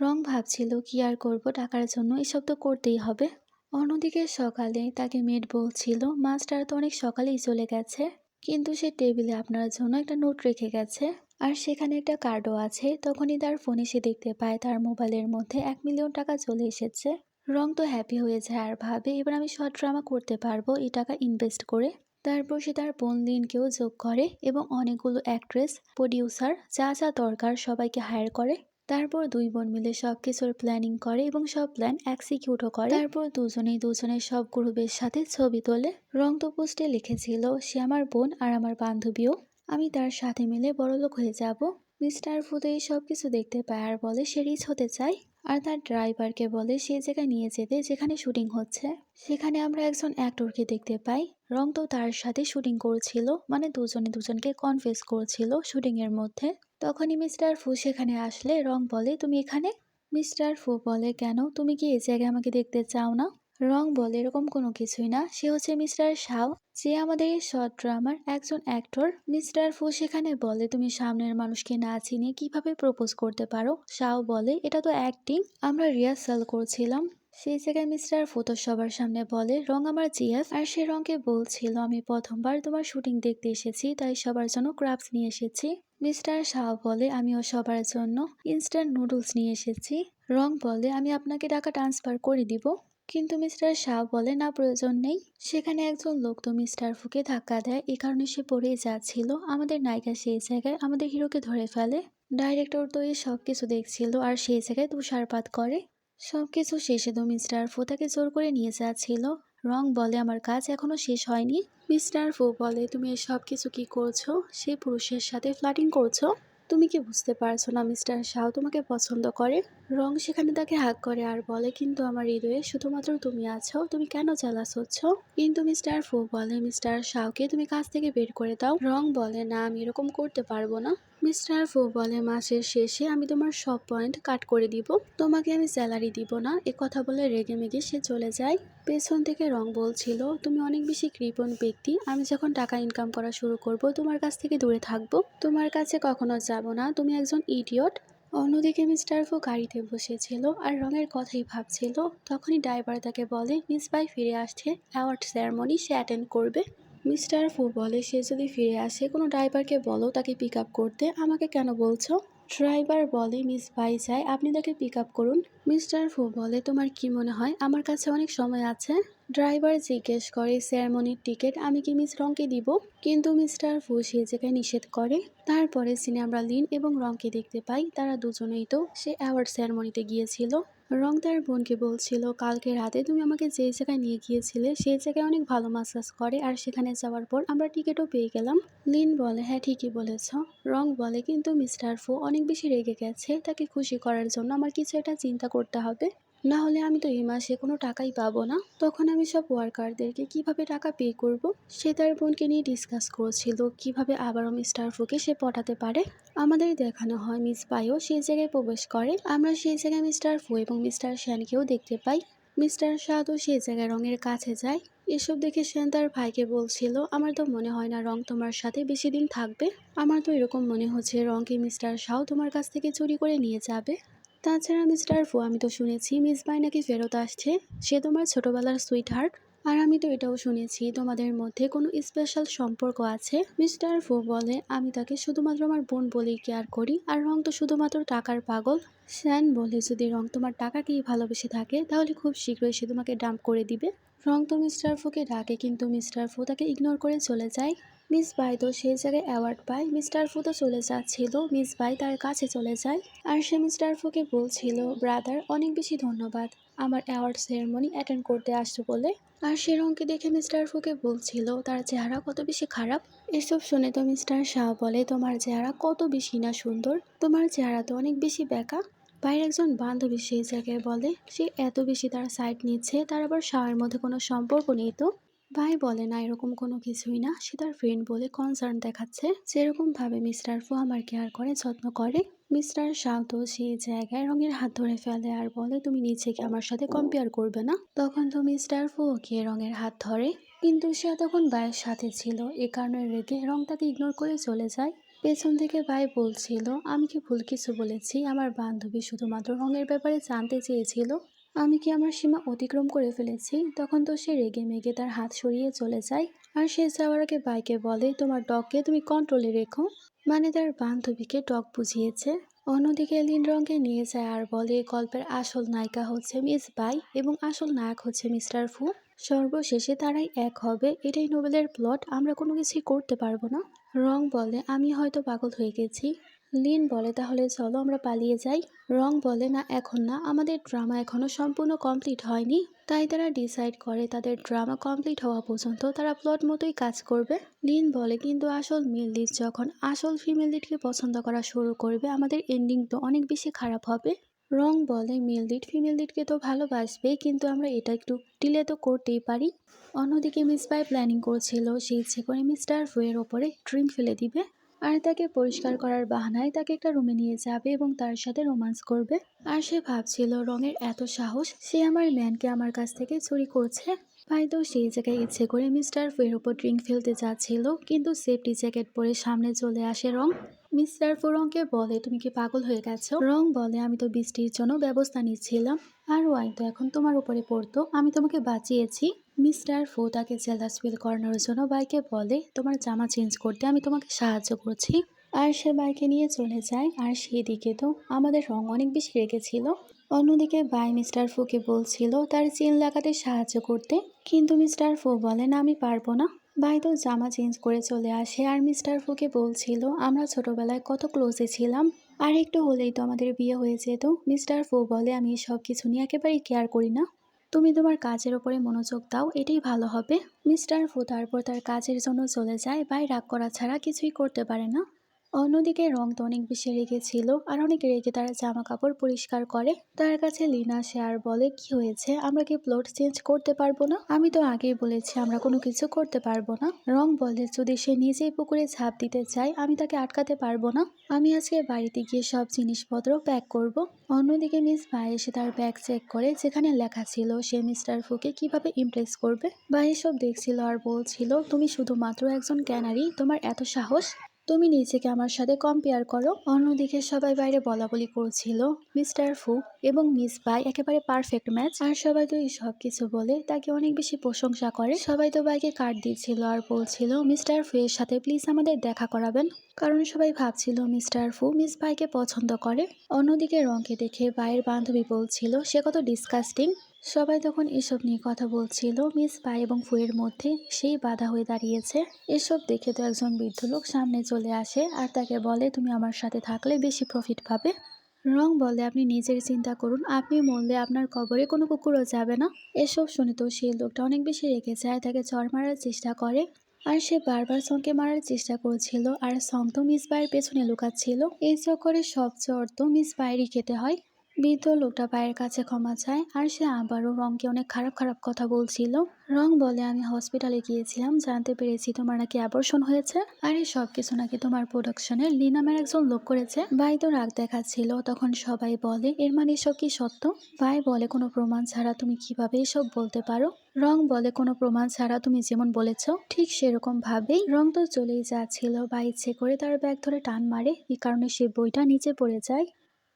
রং ভাবছিল কি আর করবো, টাকার জন্য এসব তো করতেই হবে। অন্যদিকে সকালে তাকে মেড বলছিল মাস্টার তো অনেক সকালেই চলে গেছে, কিন্তু সে টেবিলে আপনার জন্য একটা নোট রেখে গেছে আর সেখানে একটা কার্ডও আছে। তখনই তার ফোনে সে দেখতে পায় তার মোবাইলের মধ্যে 1 মিলিয়ন টাকা চলে এসেছে। রং তো হ্যাপি হয়ে যায় আর ভাবে এবার আমি শর্ট ড্রামা করতে পারবো এই টাকা ইনভেস্ট করে। তারপর সে তার বোন লিনকেও যোগ করে এবং অনেকগুলো অ্যাক্ট্রেস, প্রডিউসার যা যা দরকার সবাইকে হায়ার করে। তারপর দুই বোন মিলে সবকিছুর প্ল্যানিং করে এবং সব প্ল্যান এক্সিকিউটও করে। তারপর দুজনেই দুজনের সব গ্রুপের সাথে ছবি তোলে। রং তো পোস্টে লিখেছিল সে আমার বোন আর আমার বান্ধবীও, আমি তার সাথে মিলে বড়লোক হয়ে যাব। মিস্টার ফুতো এই সবকিছু দেখতে পায় আর বলে সে রিচ হতে চায় আর তার ড্রাইভারকে বলে সেই জায়গায় নিয়ে যেতে যেখানে শুটিং হচ্ছে। সেখানে আমরা একজন অ্যাক্টরকে দেখতে পাই। রং তো তার সাথে শুটিং করছিল, মানে দুজনে দুজনকে কনফেস করছিল শুটিং এর মধ্যে। তখনই মিস্টার ফু সেখানে আসলে রং বলে তুমি এখানে? মিস্টার ফু বলে কেন, তুমি কি এই জায়গায় আমাকে দেখতে চাও না? রং বলে এরকম কোনো কিছুই না, সে হচ্ছে মিস্টার শাও, যে আমাদের এই শর্ট ড্রামার একজন অ্যাক্টর। মিস্টার ফু সেখানে বলে তুমি সামনের মানুষকে না চিনে কিভাবে প্রপোজ করতে পারো? শাও বলে এটা তো অ্যাক্টিং, আমরা রিহার্সাল করছিলাম। সেই জায়গায় মিস্টার ফু তো সবার সামনে বলে রং আমার জিএফ, আর সে রংকে বলছিল আমি প্রথমবার তোমার শুটিং দেখতে এসেছি তাই সবার জন্য ক্রাফটস নিয়ে এসেছি। মিস্টার শাহ বলে আমিও সবার জন্য ইনস্ট্যান্ট নুডলস নিয়ে এসেছি। রং বলে আমি আপনাকে টাকা ট্রান্সফার করে দিব, কিন্তু মিস্টার শাহ বলে না প্রয়োজন নেই। সেখানে একজন লোক তো মিস্টার ফুকে ধাক্কা দেয়, এ কারণে সে পড়েই যাচ্ছিল। আমাদের নায়িকা সেই জায়গায় আমাদের হিরোকে ধরে ফেলে। ডাইরেক্টর তো এই সবকিছু দেখছিল আর সেই জায়গায় তুষারপাত করে। সবকিছু শেষে তো মিস্টার ফু তাকে জোর করে নিয়ে যাচ্ছিল। রং বলে আমার কাজ এখনো শেষ হয়নি। মিস্টার ফু বলে তুমি এই সব কিছু কি করছো, সে পুরুষের সাথে ফ্লার্টিং করছো, তুমি কি বুঝতে পারছো না মিস্টার শাও তোমাকে পছন্দ করে? রং সেখানে তাকে হাত করে আর বলে কিন্তু আমার হৃদয়ে শুধুমাত্র তুমি আছো, তুমি কেন জেলাস হচ্ছ? কিন্তু মিস্টার ফু বলে মিস্টার শাওকে তুমি কাজ থেকে বের করে দাও। রং বলে না আমি এরকম করতে পারবো না। মিস্টার ফু বলে মাসের শেষে আমি তোমার সব পয়েন্ট কাট করে দিব, তোমাকে আমি স্যালারি দিব না। এ কথা বলে রেগে মেগে সে চলে যায়। পেছন থেকে রং বলছিল তুমি অনেক বেশি কৃপণ ব্যক্তি, আমি যখন টাকা ইনকাম করা শুরু করব তোমার কাছ থেকে দূরে থাকবো, তোমার কাছে কখনো যাব না, তুমি একজন ইডিয়ট। অন্যদিকে মিস্টার ফু গাড়িতে বসেছিল আর রঙের কথাই ভাবছিল। তখনই ড্রাইভার তাকে বলে মিস বাই ফিরে আসছে, অ্যাওয়ার্ড সেরেমনি সে অ্যাটেন্ড করবে। মিস্টার ফু বলে সে যদি ফিরে আসে কোনো ড্রাইভারকে বলো তাকে পিক আপ করতে, আমাকে কেন বলছো? ড্রাইভার বলে মিস ভাই চাই আপনি তাকে পিক আপ করুন। মিস্টার ফু বলে তোমার কি মনে হয় আমার কাছে অনেক সময় আছে? ড্রাইভার জিজ্ঞেস করে সেরেমনির টিকিট আমি কি মিস রংকে দিব? কিন্তু মিস্টার ফু সে জায়গায় নিষেধ করে। তারপরে সিনে আমরা লিন এবং রংকে দেখতে পাই, তারা দুজনেই তো সে অ্যাওয়ার্ড সেরেমনিতে গিয়েছিল। রং তার বোনকে বলছিল কালকে রাতে তুমি আমাকে যে জায়গায় নিয়ে গিয়েছিলে সেই জায়গায় অনেক ভালো মাসাজ করে, আর সেখানে যাওয়ার পর আমরা টিকিটও পেয়ে গেলাম। লিন বলে হ্যাঁ ঠিকই বলেছ। রং বলে কিন্তু মিস্টার ফু অনেক বেশি রেগে গেছে, তাকে খুশি করার জন্য আমার কিছু একটা চিন্তা করতে হবে, না হলে আমি তো এই মাসে কোনো টাকাই পাবো না। তখন আমি সব ওয়ার্কারদেরকে কিভাবে টাকা পে করব? সে তার বোনকে নিয়ে ডিসকাস করছিল কিভাবে আবারও মিস্টার ফুকে সে পটাতে পারে। আমাদের দেখানো হয় মিস পাইও সেই জায়গায় প্রবেশ করে, আমরা সেই জায়গায় মিস্টার ফু এবং মিস্টার শ্যানকেও দেখতে পাই। মিস্টার শাদও সেই জায়গায় রঙের কাছে যায়। এসব দেখে শ্যান তার ভাইকে বলছিল আমার তো মনে হয় না রং তোমার সাথে বেশি দিন থাকবে, আমার তো এরকম মনে হচ্ছে রংকে মিস্টার শাও তোমার কাছ থেকে চুরি করে নিয়ে যাবে। তাছাড়া মিস্টার ফু আমি তো শুনেছি মিস বাই নাকি ফেরত আসছে, সে তোমার ছোটবেলার সুইট হার্ট, আর আমি তো এটাও শুনেছি তোমাদের মধ্যে কোনো স্পেশাল সম্পর্ক আছে। মিস্টার ফু বলে আমি তাকে শুধুমাত্র আমার বোন বলেই কেয়ার করি, আর রং তো শুধুমাত্র টাকার পাগল। শ্যান বলে যদি রং তোমার টাকাকেই ভালোবেসে থাকে তাহলে খুব শীঘ্রই সে তোমাকে ডাম্প করে দিবে। রং তো মিস্টার ফুকে ডাকে কিন্তু মিস্টার ফু তাকে ইগনোর করে চলে যায়। মিস বাই তো সেই জায়গায় অ্যাওয়ার্ড পায়, মিস্টার ফু তো চলে যাচ্ছিল, মিস বাই তার কাছে চলে যায় আর সে মিস্টার ফুকে বলছিল ব্রাদার অনেক বেশি ধন্যবাদ আমার অ্যাওয়ার্ড সেরেমনি অ্যাটেন্ড করতে আসছো বলে। আর সে রংকে দেখে মিস্টার ফুকে বলছিল তার চেহারা কত বেশি খারাপ। এসব শুনে তো মিস্টার শাহ বলে তোমার চেহারা কত বেশি না সুন্দর, তোমার চেহারা তো অনেক বেশি বেঁকা। বাইরে একজন বান্ধবী সেই জায়গায় বলে সে এত বেশি তার সাইড নিচ্ছে, তার আবার শাওয়ের মধ্যে কোনো সম্পর্ক নেই তো। ভাই বলে না এরকম কোনো কিছুই না, সে তার ফ্রেন্ড বলে কনসার্ন দেখাচ্ছে, যেরকম ভাবে মিস্টার ফু আমার কেয়ার করে যত্ন করে। মিস্টার শাহ তো সেই জায়গায় রঙের হাত ধরে ফেলে আর বলে তুমি নিজেকে আমার সাথে কম্পেয়ার করবে না। তখন তো মিস্টার ফু ওকে রঙের হাত ধরে, কিন্তু সে তখন ভাইয়ের সাথে ছিল, এ কারণে রেগে রং তাকে ইগনোর করে চলে যায়। পেছন থেকে ভাই বলছিল আমি কি ভুল কিছু বলেছি, আমার বান্ধবী শুধুমাত্র রঙের ব্যাপারে জানতে চেয়েছিল, আমি কি আমার সীমা অতিক্রম করে ফেলেছি? তখন তো সে রেগে মেগে তার হাত সরিয়ে চলে যায়। আর সে যাওয়ার আগে বাইকে বলে তোমার ডগকে তুমি কন্ট্রোলে রেখো, মানে তার বান্ধবীকে ডগ বুঝিয়েছে। অন্যদিকে লিন রঙকে নিয়ে যায় আর বলে গল্পের আসল নায়িকা হচ্ছে মিস বাই এবং আসল নায়ক হচ্ছে মিস্টার ফু, সর্বশেষে তারাই এক হবে, এটাই নোবেলের প্লট, আমরা কোনো কিছুই করতে পারবো না। রং বলে আমি হয়তো পাগল হয়ে গেছি। লিন বলে তাহলে চলো আমরা পালিয়ে যাই। রং বলে না এখন না, আমাদের ড্রামা এখনো সম্পূর্ণ কমপ্লিট হয়নি, তাই তারা ডিসাইড করে তাদের ড্রামা কমপ্লিট হওয়া পর্যন্ত তারা প্লট মতোই কাজ করবে। লিন বলে কিন্তু আসল মেল লিড যখন আসল ফিমেল লিডকে পছন্দ করা শুরু করবে আমাদের এন্ডিং তো অনেক বেশি খারাপ হবে। রং বলে মেল লিড ফিমেল লিডকে তো ভালোবাসবে, কিন্তু আমরা এটা একটু ডিলে তো করতেই পারি। অন্যদিকে মিস বাই প্ল্যানিং করছিল সে ইচ্ছে করে মিস্টার ফুয়ের ওপরে ড্রিঙ্ক ফেলে দিবে, আর তাকে পরিষ্কার করার বাহানায় তাকে একটা রুমে নিয়ে যাবে এবং তার সাথে রোমান্স করবে। আর সে ভাবছিল রঙের এত সাহস, সে আমার ম্যানকে আমার কাছ থেকে চুরি করছে। ভাই তো সেই জায়গায় ইচ্ছে করে মিস্টার ফুয়ের ওপর ড্রিঙ্ক ফেলতে যাচ্ছিল, কিন্তু সেফটি জ্যাকেট পরে সামনে চলে আসে রং। মিস্টার ফু রংকে বলে তুমি কি পাগল হয়ে গেছো? রং বলে আমি তো বৃষ্টির জন্য ব্যবস্থা নিচ্ছিলাম, আর ওয়াইন তো এখন তোমার উপরে পড়তো, আমি তোমাকে বাঁচিয়েছি। মিস্টার ফু তাকে জেলাস ফিল করানোর জন্য বাইকে বলে তোমার জামা চেঞ্জ করতে আমি তোমাকে সাহায্য করছি, আর সে বাইকে নিয়ে চলে যায়। আর সেদিকে তো আমাদের রং অনেক বেশি রেগেছিল। অন্যদিকে বাই মিস্টার ফুকে বলছিল তার চেন লাগাতে সাহায্য করতে, কিন্তু মিস্টার ফু বলেন আমি পারবো না। বাই তো জামা চেঞ্জ করে চলে আসে আর মিস্টার ফুকে বলছিল আমরা ছোটবেলায় কত ক্লোজে ছিলাম, আর একটু হলেই তো আমাদের বিয়ে হয়ে যেত। মিস্টার ফু বলে আমি সব কিছু নিয়ে একেবারেই কেয়ার করি না, তুমি তোমার কাজের ওপরে মনোযোগ দাও, এটাই ভালো হবে। মিস্টার ফু তারপর তার কাজের জন্য চলে যায়, বাই রাগ করা ছাড়া কিছুই করতে পারে না। অন্যদিকে রং তো অনেক বেশি রেগে ছিল আর অনেক রেগে তার জামা কাপড় পরিষ্কার করে। তার কাছে লিনা আসে আর বলে কি হয়েছে, আমরা কি প্লট চেঞ্জ করতে পারবো না? আমি তো আগেই বলেছি আমরা কোনো কিছু করতে পারবো না। রং বলে যদি সে নিজেই পুকুরে ঝাঁপ দিতে চায় আমি তাকে আটকাতে পারবো না, আমি আজকে বাড়িতে গিয়ে সব জিনিসপত্র প্যাক করব। অন্যদিকে মিস ভাই এসে তার ব্যাগ চেক করে, যেখানে লেখা ছিল সে মিস্টার ফুকে কিভাবে ইমপ্রেস করবে। ভাই এসব দেখছিল আর বলছিল তুমি শুধুমাত্র একজন ক্যানারি, তোমার এত সাহস? তুমি নিজেকে আমার সাথে কম্পেয়ার করো। অন্যদিকে সবাই বাইরে বলাবলি করছিল মিস্টার ফু এবং মিস বাই একেবারে পারফেক্ট ম্যাচ, আর সবাই তো এই সব কিছু বলে তাকে অনেক বেশি প্রশংসা করে। সবাই তো বাইকে কার্ড দিচ্ছিল আর বলছিল মিস্টার ফু এর সাথে প্লিজ আমাদের দেখা করাবেন, কারণ সবাই ভাবছিল মিস্টার ফু মিস বাইকে পছন্দ করে। অন্যদিকে রংকে দেখে বাইয়ের বান্ধবী বলছিল সে কত ডিসকাস্টিং। সবাই তখন এসব নিয়ে কথা বলছিল মিস পাই এবং ফুয়ের মধ্যে সেই বাধা হয়ে দাঁড়িয়েছে। এসব দেখে তো একজন বৃদ্ধ লোক সামনে চলে আসে আর তাকে বলে তুমি আমার সাথে থাকলে বেশি প্রফিট পাবে। রং বলে আপনি নিজের চিন্তা করুন, আপনি মরলে আপনার কবরে কোনো কুকুরও যাবে না। এসব শুনে তো সেই লোকটা অনেক বেশি রেগে যায়, তাকে চড় মারার চেষ্টা করে। আর সে বারবার সংকে মারার চেষ্টা করেছিল আর সং তো মিস বাইয়ের পেছনে লুকাচ্ছিল। এই চক্করে সব চড় তো মিস বাইরই খেতে হয়। বৃদ্ধ লোকটা পায়ের কাছে ক্ষমা চায় আর সে আবারও রংকে অনেক খারাপ খারাপ কথা বলছিল। রং বলে আমি হসপিটালে গিয়েছিলাম, জানতে পেরেছি তোমার নাকি অ্যাবর্শন হয়েছে, আর এই সব কিছু নাকি তোমার প্রোডাকশনের লি নামের একজন লোক করেছে। ভাই তো রাগ দেখাচ্ছিল, তখন সবাই বলে এর মানে এসব কি সত্য? ভাই বলে কোনো প্রমাণ ছাড়া তুমি কিভাবে এসব বলতে পারো? রং বলে কোনো প্রমাণ ছাড়া তুমি যেমন বলেছ ঠিক সেরকম ভাবেই। রং তো চলেই যাচ্ছিল, ভাই ইচ্ছে করে তার ব্যাগ ধরে টান মারে, এই কারণে সে বইটা নিচে পড়ে যায়।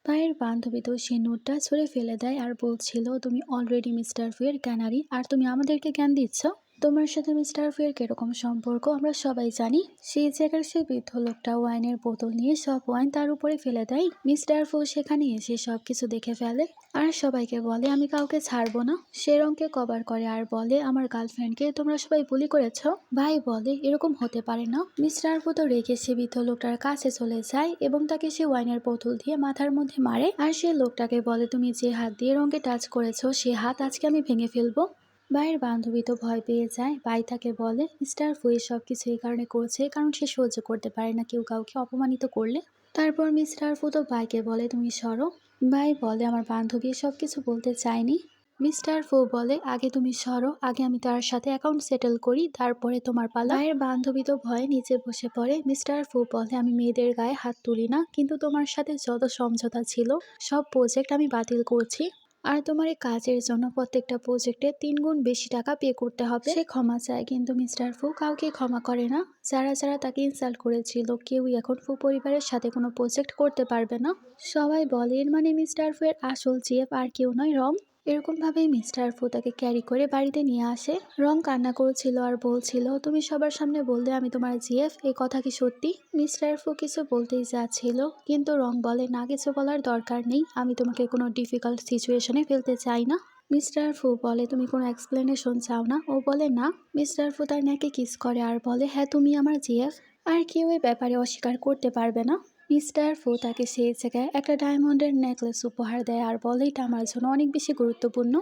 ভাইয়ের বান্ধবী তো সেই নোটটা ছুঁড়ে ফেলে দেয় আর বলছিল তুমি অলরেডি মিস্টার ফিয়ের জ্ঞানারি আর তুমি আমাদেরকে জ্ঞান দিচ্ছ। তোমার সাথে মিস্টার ফিয়ের কিরকম সম্পর্ক আমরা সবাই জানি। সেই জায়গার সে বৃদ্ধ লোকটা ওয়াইনের বোতল নিয়ে সব ওয়াইন তার উপরে ফেলে দেয়। মিস্টার ফু সেখানে এসে সবকিছু দেখে ফেলে আর সবাইকে বলে আমি কাউকে ছাড়বো না। সে রংকে কভার করে আর বলে আমার গার্লফ্রেন্ডকে তোমরা সবাই বুলি করেছ। ভাই বলে এরকম হতে পারে না। মিস্টার ফু তো রেগে সে বৃদ্ধ লোকটার কাছে চলে যায় এবং তাকে সে ওয়াইনের বোতল দিয়ে মাথার মধ্যে মারে আর সে লোকটাকে বলে তুমি যে হাত দিয়ে রংকে টাচ করেছো সে হাত আজকে আমি ভেঙে ফেলবো। ভাইয়ের বান্ধবী তো ভয় পেয়ে যায়। ভাই তাকে বলে মিস্টার ফু সব কিছু এই কারণে করছে কারণ সে সহ্য করতে পারে না কেউ কাউকে অপমানিত করলে। তারপর মিস্টার ফু তো ভাইকে বলে তুমি সরো। ভাই বলে আমার বান্ধবী সব কিছু বলতে চায়নি। মিস্টার ফু বলে আগে তুমি সরো, আগে আমি তার সাথে অ্যাকাউন্ট সেটেল করি তারপরে তোমার পালা। ভাইয়ের বান্ধবী তো ভয়ে নিচে বসে পড়ে। মিস্টার ফু বলে আমি মেয়েদের গায়ে হাত তুলি না, কিন্তু তোমার সাথে যত সমঝোতা ছিল সব প্রজেক্ট আমি বাতিল করছি, আর তোমার এই কাজের জন্য প্রত্যেকটা প্রজেক্টে 3 গুণ বেশি টাকা পে করতে হবে। সে ক্ষমা চায় কিন্তু মিস্টার ফু কাউকে ক্ষমা করে না। যারা যারা তাকে ইনসাল্ট করেছিল কেউই এখন ফু পরিবারের সাথে কোনো প্রজেক্ট করতে পারবে না। সবাই বলে এর মানে মিস্টার ফু এর আসল জিএফ আর কেউ নয় রং। এরকম ভাবেই মিস্টার ফু তাকে ক্যারি করে বাড়িতে নিয়ে আসে। রং কান্না করছিল আর বলছিল তুমি সবার সামনে বললে আমি তোমার জিএফ, এই কথা কি সত্যি? মিস্টার ফু কিছু বলতেই যাচ্ছিল কিন্তু রং বলে না, কিছু বলার দরকার নেই, আমি তোমাকে কোনো ডিফিকাল্ট সিচুয়েশনে ফেলতে চাই না। মিস্টার ফু বলে তুমি কোনো এক্সপ্লেনেশন চাও না? ও বলে না। মিস্টার ফু তার নেকে কিস করে আর বলে হ্যাঁ তুমি আমার জিএফ, আর কেউ এই ব্যাপারে অস্বীকার করতে পারবে না। মিস্টার ফু তাকে সেই জায়গায় একটা ডায়মন্ডের নেকলেস উপহার দেয় আর বলে এটা আমার জন্য অনেক বেশি গুরুত্বপূর্ণ।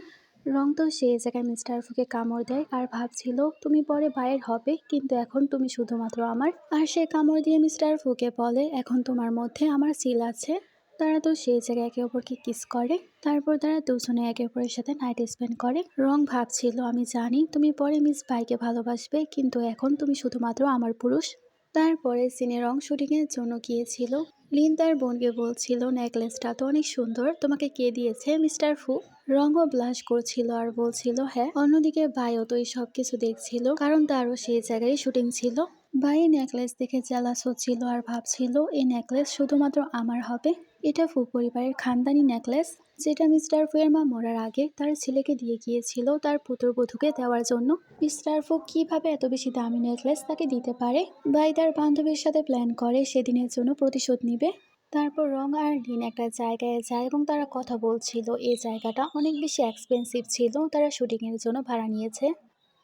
রং তো সেই জায়গায় মিস্টার ফুকে কামড় দেয় আর ভাবছিল তুমি পরে বাইরের হবে কিন্তু এখন তুমি শুধুমাত্র আমার। আর সে কামড় দিয়ে মিস্টার ফুকে বলে এখন তোমার মধ্যে আমার সিল আছে। তারা তো সেই জায়গায় একে অপরকে কিস করে, তারপর তারা দুজনে একে অপরের সাথে নাইট স্পেন্ড করে। রং ভাবছিল আমি জানি তুমি পরে মিস বাইকে ভালোবাসবে কিন্তু এখন তুমি শুধুমাত্র আমার পুরুষ। তারপরে সিনে রং শুটিংয়ের জন্য গিয়েছিল। লিন তার বোনকে বলছিল নেকলেসটা তো অনেক সুন্দর, তোমাকে কে দিয়েছে মিস্টার ফু? রঙও ব্লাশ করছিল আর বলছিল হ্যাঁ। অন্যদিকে ভাইও তো এই সব কিছু দেখছিল কারণ তারও সেই জায়গায় শুটিং ছিল। ভাই নেকলেস দেখে জেলাস হচ্ছিল আর ভাবছিল এই নেকলেস শুধুমাত্র আমার হবে। এটা ফু পরিবারের খানদানি নেকলেস যেটা মিস্টার ফু এর মা মরার আগে তার ছেলেকে দিয়ে গিয়েছিল তার পুত্রবধূকে দেওয়ার জন্য। মিস্টার ফু কিভাবে এত বেশি দামি নেকলেস তাকে দিতে পারে? ভাই তার বান্ধবীর সাথে প্ল্যান করে সেদিনের জন্য প্রতিশোধ নিবে। তারপর রং আর লিন একটা জায়গায় যায় এবং তারা কথা বলছিল। এই জায়গাটা অনেক বেশি এক্সপেন্সিভ ছিল, তারা শুটিংয়ের জন্য ভাড়া নিয়েছে।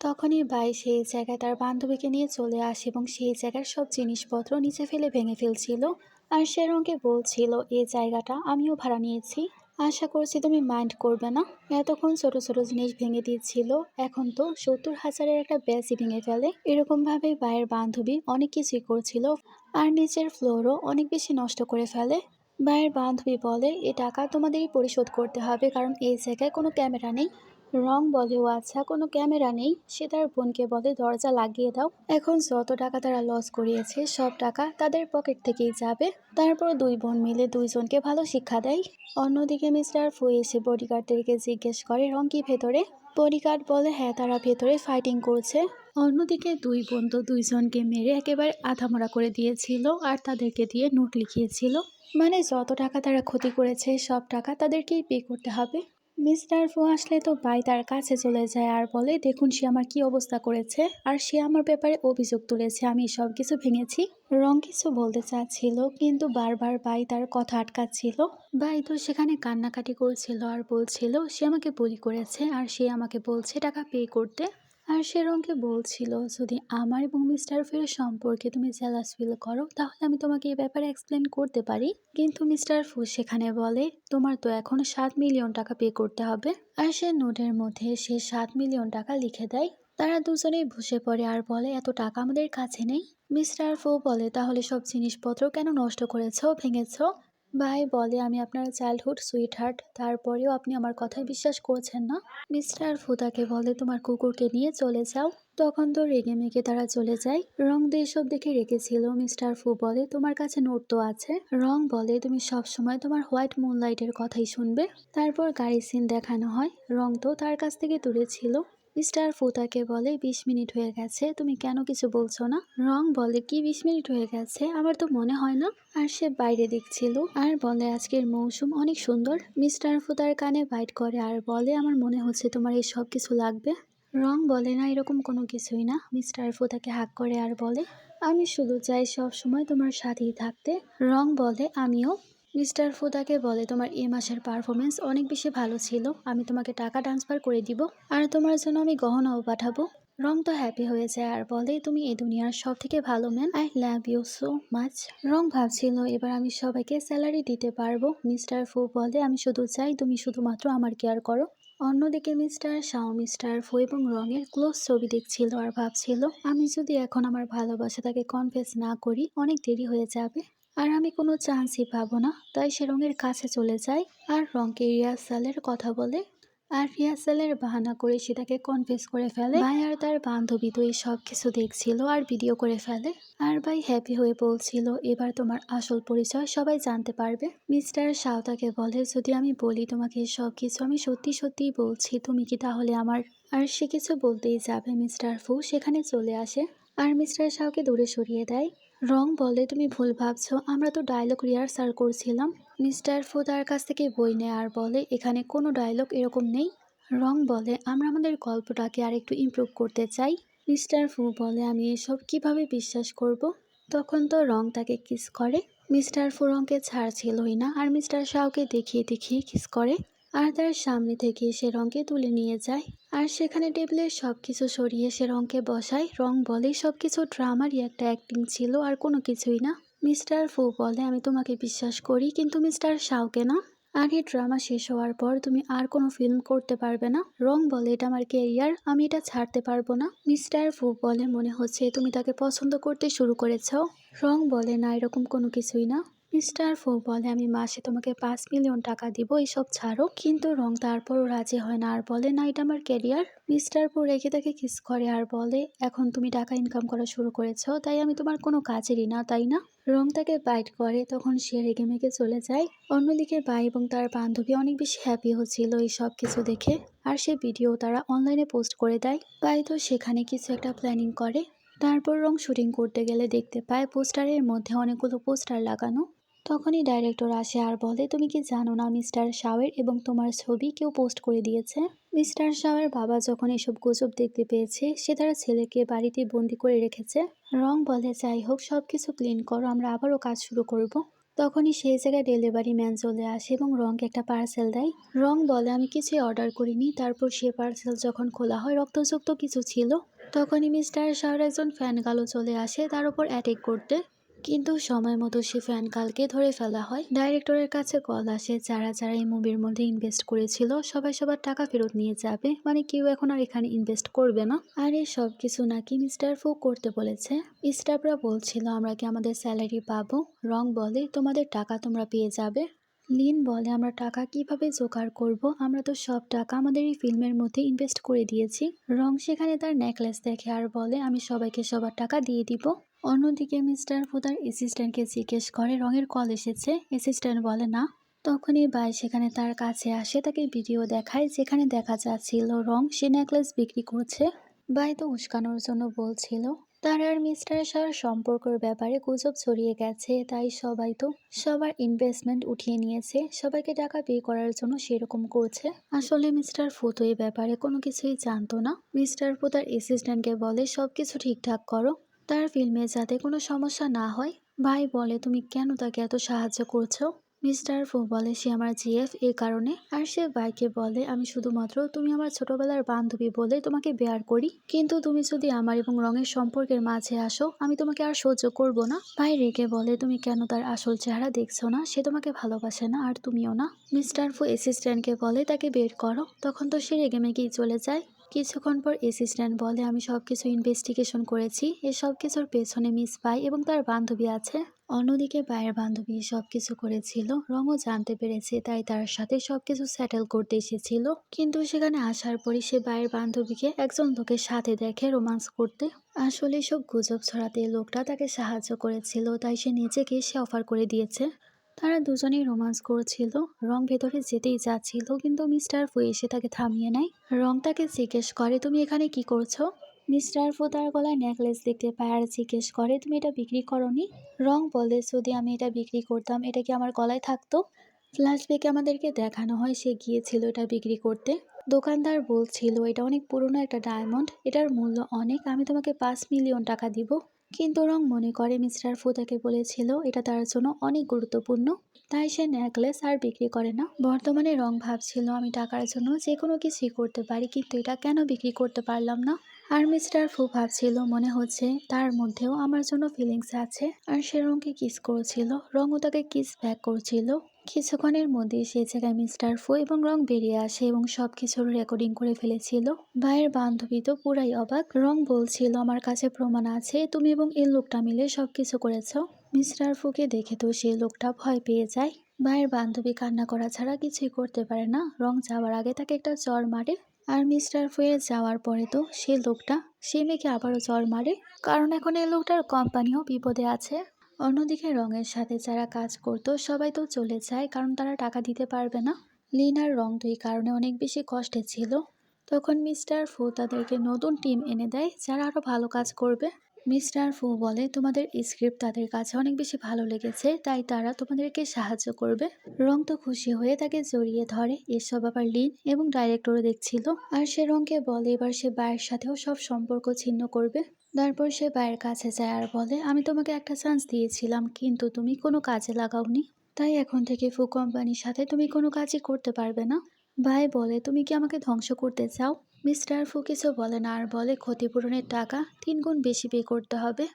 তখনই ভাই সেই জায়গায় তার বান্ধবীকে নিয়ে চলে আসে এবং সেই জায়গার সব জিনিসপত্র নিচে ফেলে ভেঙে ফেলছিল। আর সে রঙকে বলছিল এই জায়গাটা আমিও ভাড়া নিয়েছি, আশা করছি তুমি মাইন্ড করবে না। এতক্ষণ ছোট ছোট জিনিস ভেঙে দিচ্ছিল, এখন তো 70,000-এর একটা ব্যাচই ভেঙে ফেলে। এরকম ভাবে ভাইয়ের বান্ধবী অনেক কিছুই করছিল আর নিচের ফ্লোরও অনেক বেশি নষ্ট করে ফেলে। ভাইয়ের বান্ধবী বলে এ টাকা তোমাদেরই পরিশোধ করতে হবে কারণ এই জায়গায় কোনো ক্যামেরা নেই। রং বলে ও আচ্ছা কোনো ক্যামেরা নেই। সে তার বোনকে বলে দরজা লাগিয়ে দাও। এখন যত টাকা তারা লস করিয়েছে সব টাকা তাদের পকেট থেকেই যাবে। তারপর দুই বোন মিলে দুইজনকে ভালো শিক্ষা দেয়। অন্যদিকে মিস্টার ফু এসে বডিগার্ডদেরকে জিজ্ঞেস করে রং কি ভেতরে? বডিগার্ড বলে হ্যাঁ তারা ভেতরে ফাইটিং করছে। অন্যদিকে দুই বন্ধু দুইজনকে মেরে একেবারে আধামরা করে দিয়েছিল আর তাদেরকে দিয়ে নোট লিখিয়েছিল, মানে যত টাকা তারা ক্ষতি করেছে সব টাকা তাদেরকেই পে করতে হবে। মিস্টার ফু আসলে তো ভাই তার কাছে চলে যায় আর বলে দেখুন সে আমার কি অবস্থা করেছে, আর সে আমার ব্যাপারে অভিযোগ তুলেছে আমি সব কিছু ভেঙেছি। রং কিছু বলতে চাচ্ছিল কিন্তু বারবার ভাই তার কথা আটকাচ্ছিল। ভাই তো সেখানে কান্নাকাটি করছিল আর বলছিল সে আমাকে বুলি করেছে আর সে আমাকে বলছে টাকা পে করতে। আর সে রংকে বলছিল যদি আমার এবং মিস্টার ফের সম্পর্কে তুমি জেলাস ফিল করো তাহলে আমি তোমাকে এই ব্যাপারে এক্সপ্লেন করতে পারি। কিন্তু মিস্টার ফু সেখানে বলে তোমার তো এখন 7 মিলিয়ন টাকা পে করতে হবে। আর সে নোটের মধ্যে সে 7 মিলিয়ন টাকা লিখে দেয়। তারা দুজনেই বসে পড়ে আর বলে এত টাকা আমাদের কাছে নেই। মিস্টার ফু বলে তাহলে সব জিনিসপত্র কেন নষ্ট করেছো ভেঙেছো। ভাই বলে আমি আপনার চাইল্ডহুড সুইট হার্ট, তারপরেও আপনি আমার কথায় বিশ্বাস করছেন না। মিস্টার ফুতাকে বলে তোমার কুকুরকে নিয়ে চলে যাও। তখন তো রেগে মেগে তারা চলে যায়। রং দিয়ে সব দেখে রেখেছিল। মিস্টার ফু বলে তোমার কাছে নোট তো আছে। রং বলে তুমি সব সময় তোমার হোয়াইট মুনলাইটের কথাই শুনবে। তারপর গাড়ির সিন দেখানো হয়। রং তো তার কাছ থেকে দূরে ছিল। মিস্টার ফু তাকে বলে 20 মিনিট হয়ে গেছে, তুমি কেন কিছু বলছো না। রং বলে কি 20 মিনিট হয়ে গেছে, আমার তো মনে হয় না। আর সে বাইরে দেখছিল আর বলে আজকের মৌসুম অনেক সুন্দর। মিস্টার ফু তার কানে বাইট করে আর বলে আমার মনে হচ্ছে তোমার এই সব কিছু লাগবে। রং বলে না এরকম কোনো কিছুই না। মিস্টার ফু তাকে হাঁক করে আর বলে আমি শুধু চাই সব সময় তোমার সাথেই থাকতে। রং বলে আমিও। মিস্টার ফু তাকে বলে তোমার এ মাসের পারফরমেন্স অনেক বেশি ভালো ছিল, আমি তোমাকে টাকা ট্রান্সফার করে দিব আর তোমার জন্য আমি গহনাও পাঠাবো। রং তো হ্যাপি হয়ে যায় আর বলে তুমি এই দুনিয়ার সব থেকে ভালো man, I love you so much. রং ভাবছিল এবার আমি সবাইকে স্যালারি দিতে পারবো। মিস্টার ফু বলে আমি শুধু চাই তুমি শুধুমাত্র আমার কেয়ার করো। অন্যদিকে মিস্টার শাও মিস্টার ফু এবং রঙের ক্লোজ ছবি দেখছিল আর ভাবছিল আমি যদি এখন আমার ভালোবাসাটাকে কনফেস না করি অনেক দেরি হয়ে যাবে আর আমি কোনো চান্সই পাবো না। তাই সে রঙের কাছে চলে যায় আর রংকে রিহার্সালের কথা বলে। আর রিহার্সালের বাহানা করে সে তাকে কনফেস করে ফেলে। ভাই আর তার বান্ধবী তো এই সব কিছু দেখছিল আর ভিডিও করে ফেলে। আর ভাই হ্যাপি হয়ে বলছিল এবার তোমার আসল পরিচয় সবাই জানতে পারবে। মিস্টার শাও তাকে বলে যদি আমি বলি তোমাকে সব কিছু আমি সত্যি সত্যিই বলছি তুমি কি তাহলে আমার। আর সে কিছু বলতেই যাবে মিস্টার ফু সেখানে চলে আসে আর মিস্টার শাওকে দূরে সরিয়ে দেয়। রং বলে তুমি ভুল ভাবছো, আমরা তো ডায়লগ রিহার্সাল করছিলাম। মিস্টার ফু তার কাছ থেকে বই নেয় আর বলে এখানে কোনো ডায়লগ এরকম নেই। রং বলে আমরা আমাদের গল্পটাকে আরেকটু ইমপ্রুভ করতে চাই। মিস্টার ফু বলে আমি এসব কিভাবে বিশ্বাস করব। তখন তো রং তাকে কিস করে। মিস্টার ফু রংকে ছাড়ছিলই না আর মিস্টার শাওকে দেখিয়ে দেখিয়ে কিস করে আর তার সামনে থেকে সে রংকে তুলে নিয়ে যায় আর সেখানে টেবিলের সবকিছু সরিয়ে সে রংকে বসায়। রং বলে সবকিছু ড্রামারই একটা অ্যাক্টিং ছিল আর কোনো কিছুই না। মিস্টার ফু বলে আমি তোমাকে বিশ্বাস করি কিন্তু মিস্টার শাওকে না। আর এই ড্রামা শেষ হওয়ার পর তুমি আর কোনো ফিল্ম করতে পারবে না। রং বলে এটা আমার ক্যারিয়ার, আমি এটা ছাড়তে পারবো না। মিস্টার ফু বলে মনে হচ্ছে তুমি তাকে পছন্দ করতে শুরু করেছো। রং বলে না এরকম কোনো কিছুই না। মিস্টার ফু বলে আমি মাসে তোমাকে 5 মিলিয়ন টাকা দিব এইসব ছাড়ো। কিন্তু রং তারপরও রাজি হয় না আর বলে না এটা আমার ক্যারিয়ার। মিস্টার ফু রেখে তাকে কিস করে আর বলে এখন তুমি টাকা ইনকাম করা শুরু করেছো তাই আমি তোমার কোনো কাজেরই না, তাই না। রং তাকে বাইট করে তখন সে রেগে মেগে চলে যায়। অন্যদিকে ভাই এবং তার বান্ধবী অনেক বেশি হ্যাপি হচ্ছিল এই সব কিছু দেখে আর সে ভিডিও তারা অনলাইনে পোস্ট করে দেয়। ভাই তো সেখানে কিছু একটা প্ল্যানিং করে। তারপর রং শুটিং করতে গেলে দেখতে পায় পোস্টারের মধ্যে অনেকগুলো পোস্টার লাগানো। তখনই ডাইরেক্টর আসে আর বলে তুমি কি জানো না মিস্টার শাওয়ের এবং তোমার ছবি কেউ পোস্ট করে দিয়েছে। মিস্টার শাওয়ের বাবা যখন এসব গুজব দেখতে পেয়েছে সে তার ছেলেকে বাড়িতে বন্দি করে রেখেছে। রং বলে যাই হোক সবকিছু ক্লিন করো আমরা আবারও কাজ শুরু করব। তখনই সেই জায়গায় ডেলিভারি ম্যান চলে আসে এবং রংকে একটা পার্সেল দেয়। রং বলে আমি কিছুই অর্ডার করিনি। তারপর সে পার্সেল যখন খোলা হয় রক্তযুক্ত কিছু ছিল। তখনই মিস্টার শাওর একজন ফ্যান গালও চলে আসে তার উপর অ্যাটাক করতে, কিন্তু সময় মতো সে ফ্যান গালকে ধরে ফেলা হয়। ডাইরেক্টরের কাছে কল আসে যারা যারা এই মুভির মধ্যে ইনভেস্ট করেছিল সবাই সবার টাকা ফেরত নিয়ে যাবে, মানে কেউ এখন আর এখানে ইনভেস্ট করবে না। আর এই সব কিছু নাকি মিস্টার ফু করতে বলেছে। স্টাফরা বলছিল আমরা কি আমাদের স্যালারি পাবো। রং বলে তোমাদের টাকা তোমরা পেয়ে যাবে। লিন বলে আমরা টাকা কিভাবে জোগাড় করব, আমরা তো সব টাকা আমাদের এই ফিল্মের মধ্যে ইনভেস্ট করে দিয়েছি। রং সেখানে তার নেকলেস দেখে আর বলে আমি সবাইকে সবার টাকা দিয়ে দিব। অন্যদিকে মিস্টার ফু তার অ্যাসিস্ট্যান্টকে জিজ্ঞেস করে রঙের কল এসেছে। অ্যাসিস্ট্যান্ট বলে না। তখনই বাই সেখানে তার কাছে আসে, তাকে ভিডিও দেখায় যেখানে দেখা যাচ্ছিল রং সে নেকলেস বিক্রি করছে। বাই তো উস্কানোর জন্য বলছিল তার আর মিস্টার শাহর সম্পর্কের ব্যাপারে গুজব ছড়িয়ে গেছে, তাই সবাই তো সবার ইনভেস্টমেন্ট উঠিয়ে নিয়েছে, সবাইকে টাকা পে করার জন্য সেরকম করছে। আসলে মিস্টার ফু তো এই ব্যাপারে কোনো কিছুই জানতো না। মিস্টার ফু তার অ্যাসিস্ট্যান্টকে বলে সবকিছু ঠিকঠাক করো, তার ফিল্মে যাতে কোনো সমস্যা না হয়। ভাই বলে তুমি কেন তাকে এত সাহায্য করছো? মিস্টার ফু বলে সে আমার জিএফ এই কারণে। আর সে ভাইকে বলে আমি শুধুমাত্র তুমি আমার ছোটবেলার বান্ধবী বলে তোমাকে বেয়ার করি, কিন্তু তুমি যদি আমার এবং রঙের সম্পর্কের মাঝে আসো আমি তোমাকে আর সহ্য করব না। ভাই রেগে বলে তুমি কেন তার আসল চেহারা দেখছো না, সে তোমাকে ভালোবাসে না আর তুমিও না। মিস্টার ফু অ্যাসিস্ট্যান্টকে বলে তাকে বের করো, তখন তো সে রেগে মেগেই চলে যায়। কিছুক্ষণ পর অ্যাসিস্ট্যান্ট বলে আমি সবকিছু ইনভেস্টিগেশন করেছি, এই সব কিছুর পেছনে মিস পাই এবং তার বান্ধবী আছে। অন্যদিকে বাইরের বান্ধবী সবকিছু করেছিল, রঙও জানতে পেরেছে, তাই তার সাথে সবকিছু সেটেল করতে এসেছিল। কিন্তু সেখানে আসার পরই সে বাইরের বান্ধবীকে একজন লোকের সাথে দেখে রোমান্স করতে। আসলে সব গুজব ছড়াতে লোকটা তাকে সাহায্য করেছিল, তাই সে নিজেকে সে অফার করে দিয়েছে। তারা দুজনেই রোমান্স করছিল। রং ভেতরে যেতেই যাচ্ছিল, কিন্তু মিস্টার ফু এসে তাকে থামিয়ে নেয়। রং তাকে জিজ্ঞেস করে তুমি এখানে কি করছো? মিস্টার ফু তার গলায় নেকলেস দেখতে পায় আর জিজ্ঞেস করে তুমি এটা বিক্রি করনি? রং বলে যদি আমি এটা বিক্রি করতাম এটা কি আমার গলায় থাকতো? ফ্ল্যাশব্যাকে আমাদেরকে দেখানো হয় সে গিয়েছিল এটা বিক্রি করতে। দোকানদার বলছিল এটা অনেক পুরনো একটা ডায়মন্ড, এটার মূল্য অনেক, আমি তোমাকে 5 মিলিয়ন টাকা দিব। কিন্তু রং মনে করে মিস্টার ফু তাকে বলেছিল এটা তার জন্য অনেক গুরুত্বপূর্ণ, তাই সে নেকলেস আর বিক্রি করে না। বর্তমানে রং ভাবছিল আমি টাকার জন্য যে কোনো কিছুই করতে পারি, কিন্তু এটা কেন বিক্রি করতে পারলাম না। আর মিস্টার ফু ভাবছিল মনে হচ্ছে তার মধ্যেও আমার জন্য ফিলিংস আছে, আর সে রংকে কিস করছিল, রংও তাকে কিস ব্যাক করছিল। কিছুক্ষণের মধ্যে সেই জায়গায় মিস্টার ফু এবং রং বেরিয়ে আসে এবং সবকিছুর রেকর্ডিং করে ফেলেছিল। ভাইয়ের বান্ধবী তো পুরাই অবাক। রং বলছিল আমার কাছে প্রমাণ আছে তুমি এবং এই লোকটা মিলে সবকিছু করেছো। মিস্টার ফুকে দেখে তো সেই লোকটা ভয় পেয়ে যায়। ভাইয়ের বান্ধবী কান্না করা ছাড়া কিছুই করতে পারে না। রং যাওয়ার আগে তাকে একটা চড় মারে, আর মিস্টার ফুয়ের যাওয়ার পরে তো সে লোকটা সে মেয়েকে আবারও চড় মারে, কারণ এখন এই লোকটার কোম্পানিও বিপদে আছে। অন্যদিকে রঙের সাথে যারা কাজ করতো সবাই তো চলে যায়, কারণ তারা টাকা দিতে পারবে না। লিন আর রং তো এই কারণে অনেক বেশি কষ্টে ছিল। তখন মিস্টার ফু তাদেরকে নতুন টিম এনে দেয় যারা আরো ভালো কাজ করবে। মিস্টার ফু বলে তোমাদের স্ক্রিপ্ট তাদের কাছে অনেক বেশি ভালো লেগেছে, তাই তারা তোমাদেরকে সাহায্য করবে। রং তো খুশি হয়ে তাকে জড়িয়ে ধরে। এসব আবার লিন এবং ডাইরেক্টরও দেখছিল, আর সে রংকে বলে এবার সে বায়ের সাথেও সব সম্পর্ক ছিন্ন করবে। তারপর সে বায়ের কাছে যায় আর বলে আমি তোমাকে একটা চান্স দিয়েছিলাম, কিন্তু তুমি কোনো কাজে লাগাওনি, তাই এখন থেকে ফু কোম্পানির সাথে তুমি কোনো কাজই করতে পারবে না। ভাই বলে তুমি কি আমাকে ধ্বংস করতে চাও? মিস্টার ফু কিছু বলে না আর বলে ক্ষতিপূরণের টাকা 3 গুণ বেশি পে করতে হবে।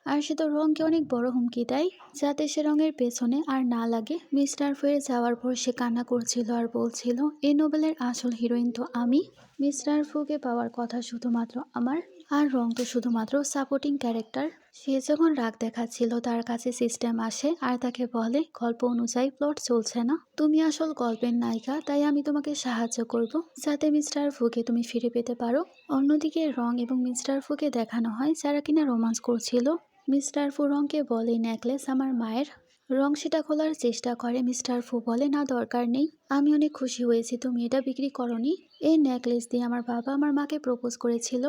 আর সে তো রংকে অনেক বড় হুমকি দেয় যাতে সে রঙের পেছনে আর না লাগে। মিস্টার ফুয়ের যাওয়ার পর সে কান্না করছিল আর বলছিল এই নোবেলের আসল হিরোইন তো আমি। মিস্টার ফুকে পাওয়ার কথা শুধুমাত্র আমার, আর রং তো শুধুমাত্র সাপোর্টিং ক্যারেক্টার। সে যখন রাগ দেখাচ্ছিল তার কাছে সিস্টেম আসে আর তাকে বলে গল্প অনুযায়ী প্লট চলছে না, তুমি আসল গল্পের নায়িকা, তাই আমি তোমাকে সাহায্য করব যাতে মিস্টার ফুকে তুমি ফিরে পেতে পারো। অন্যদিকে রং এবং মিস্টার ফুকে দেখানো হয় যারা কিনা রোমান্স করছিল। মিস্টার ফু রংকে বলে নেকলেস আমার মায়ের। রং সেটা খোলার চেষ্টা করে, মিস্টার ফু বলে না দরকার নেই, আমি অনেক খুশি হয়েছি তুমি এটা বিক্রি করনি। এই নেকলেস দিয়ে আমার বাবা আমার মাকে প্রপোজ করেছিল,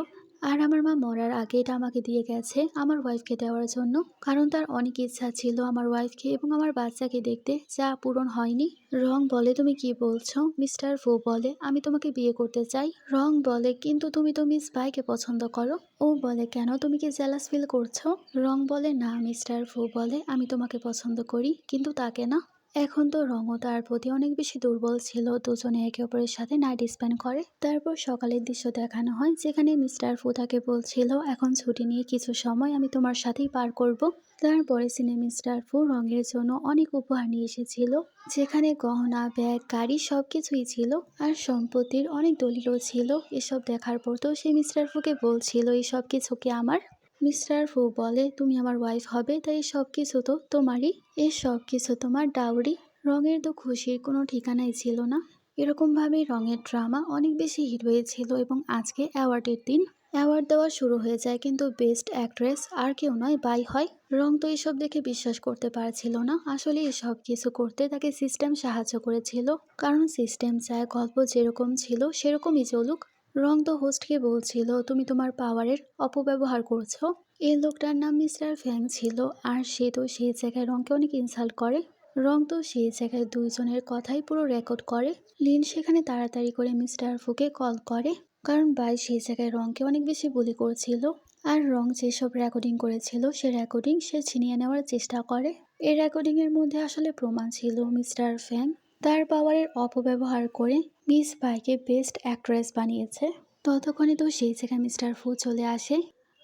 আর আমার মা মরার আগে এটা আমাকে দিয়ে গেছে আমার ওয়াইফকে দেওয়ার জন্য, কারণ তার অনেক ইচ্ছা ছিল আমার ওয়াইফকে এবং আমার বাচ্চাকে দেখতে, যা পূরণ হয়নি। রং বলে তুমি কি বলছো? মিস্টার ফু বলে আমি তোমাকে বিয়ে করতে চাই। রং বলে কিন্তু তুমি তো মিস বাইকে পছন্দ করো। ও বলে কেন, তুমি কি জেলাস ফিল করছো? রং বলে না। মিস্টার ফু বলে আমি তোমাকে পছন্দ করি কিন্তু তাকে না। এখন তো রঙও তার প্রতি অনেক বেশি দুর্বল ছিল। দুজনে একে অপরের সাথে নাইট স্পেন্ড করে। তারপর সকালের দৃশ্য দেখানো হয় যেখানে মিস্টার ফু তাকে বলছিল এখন ছুটি নিয়ে কিছু সময় আমি তোমার সাথেই পার করব। তারপরে সিনে মিস্টার ফু রঙের জন্য অনেক উপহার নিয়ে এসেছিল, যেখানে গহনা, ব্যাগ, গাড়ি সবকিছুই ছিল, আর সম্পত্তির অনেক দলিলও ছিল। এসব দেখার পর তো সে মিস্টার ফুকে বলছিল এই সব কিছু কি আমার? মিস্টার ফু বলে তুমি আমার ওয়াইফ হবে, তাই সব কিছু তো তোমারই, এই সব কিছু তোমার ডাউরি। রঙের তো খুশির কোনো ঠিকানাই ছিল না। এরকমভাবেই রঙের ড্রামা অনেক বেশি হিট হয়েছিল এবং আজকে অ্যাওয়ার্ডের দিন। অ্যাওয়ার্ড দেওয়া শুরু হয়ে যায়, কিন্তু বেস্ট অ্যাক্ট্রেস আর কেউ নয়, বাই হয়। রং তো এসব দেখে বিশ্বাস করতে পারছিল না। আসলে এসব কিছু করতে তাকে সিস্টেম সাহায্য করেছিল, কারণ সিস্টেম চায় গল্প যেরকম ছিল সেরকমই চলুক। রং তো হোস্টকে বলছিল, তুমি তোমার পাওয়ারের অপব্যবহার করছো। এই লোকটার নাম মিস্টার ফ্যাং ছিল, আর সে তো সেই জায়গায় রংকে অনেক ইনসাল্ট করে। রং তো সেই জায়গায় দুইজনের কথাই পুরো রেকর্ড করে। লিন সেখানে তাড়াতাড়ি করে মিস্টার ফুকে কল করে, কারণ বাই সেই জায়গায় রংকে অনেক বেশি বুলি করছিল। আর রং যেসব রেকর্ডিং করেছিল সে রেকর্ডিং সে ছিনিয়ে নেওয়ার চেষ্টা করে। এই রেকর্ডিং এর মধ্যে আসলে প্রমাণ ছিল মিস্টার ফ্যাং তার পাওয়ারের অপব্যবহার করে মিস বাইকে বেস্ট অ্যাক্ট্রেস বানিয়েছে। ততক্ষণে তো সেই জায়গায় মিস্টার ফু চলে আসে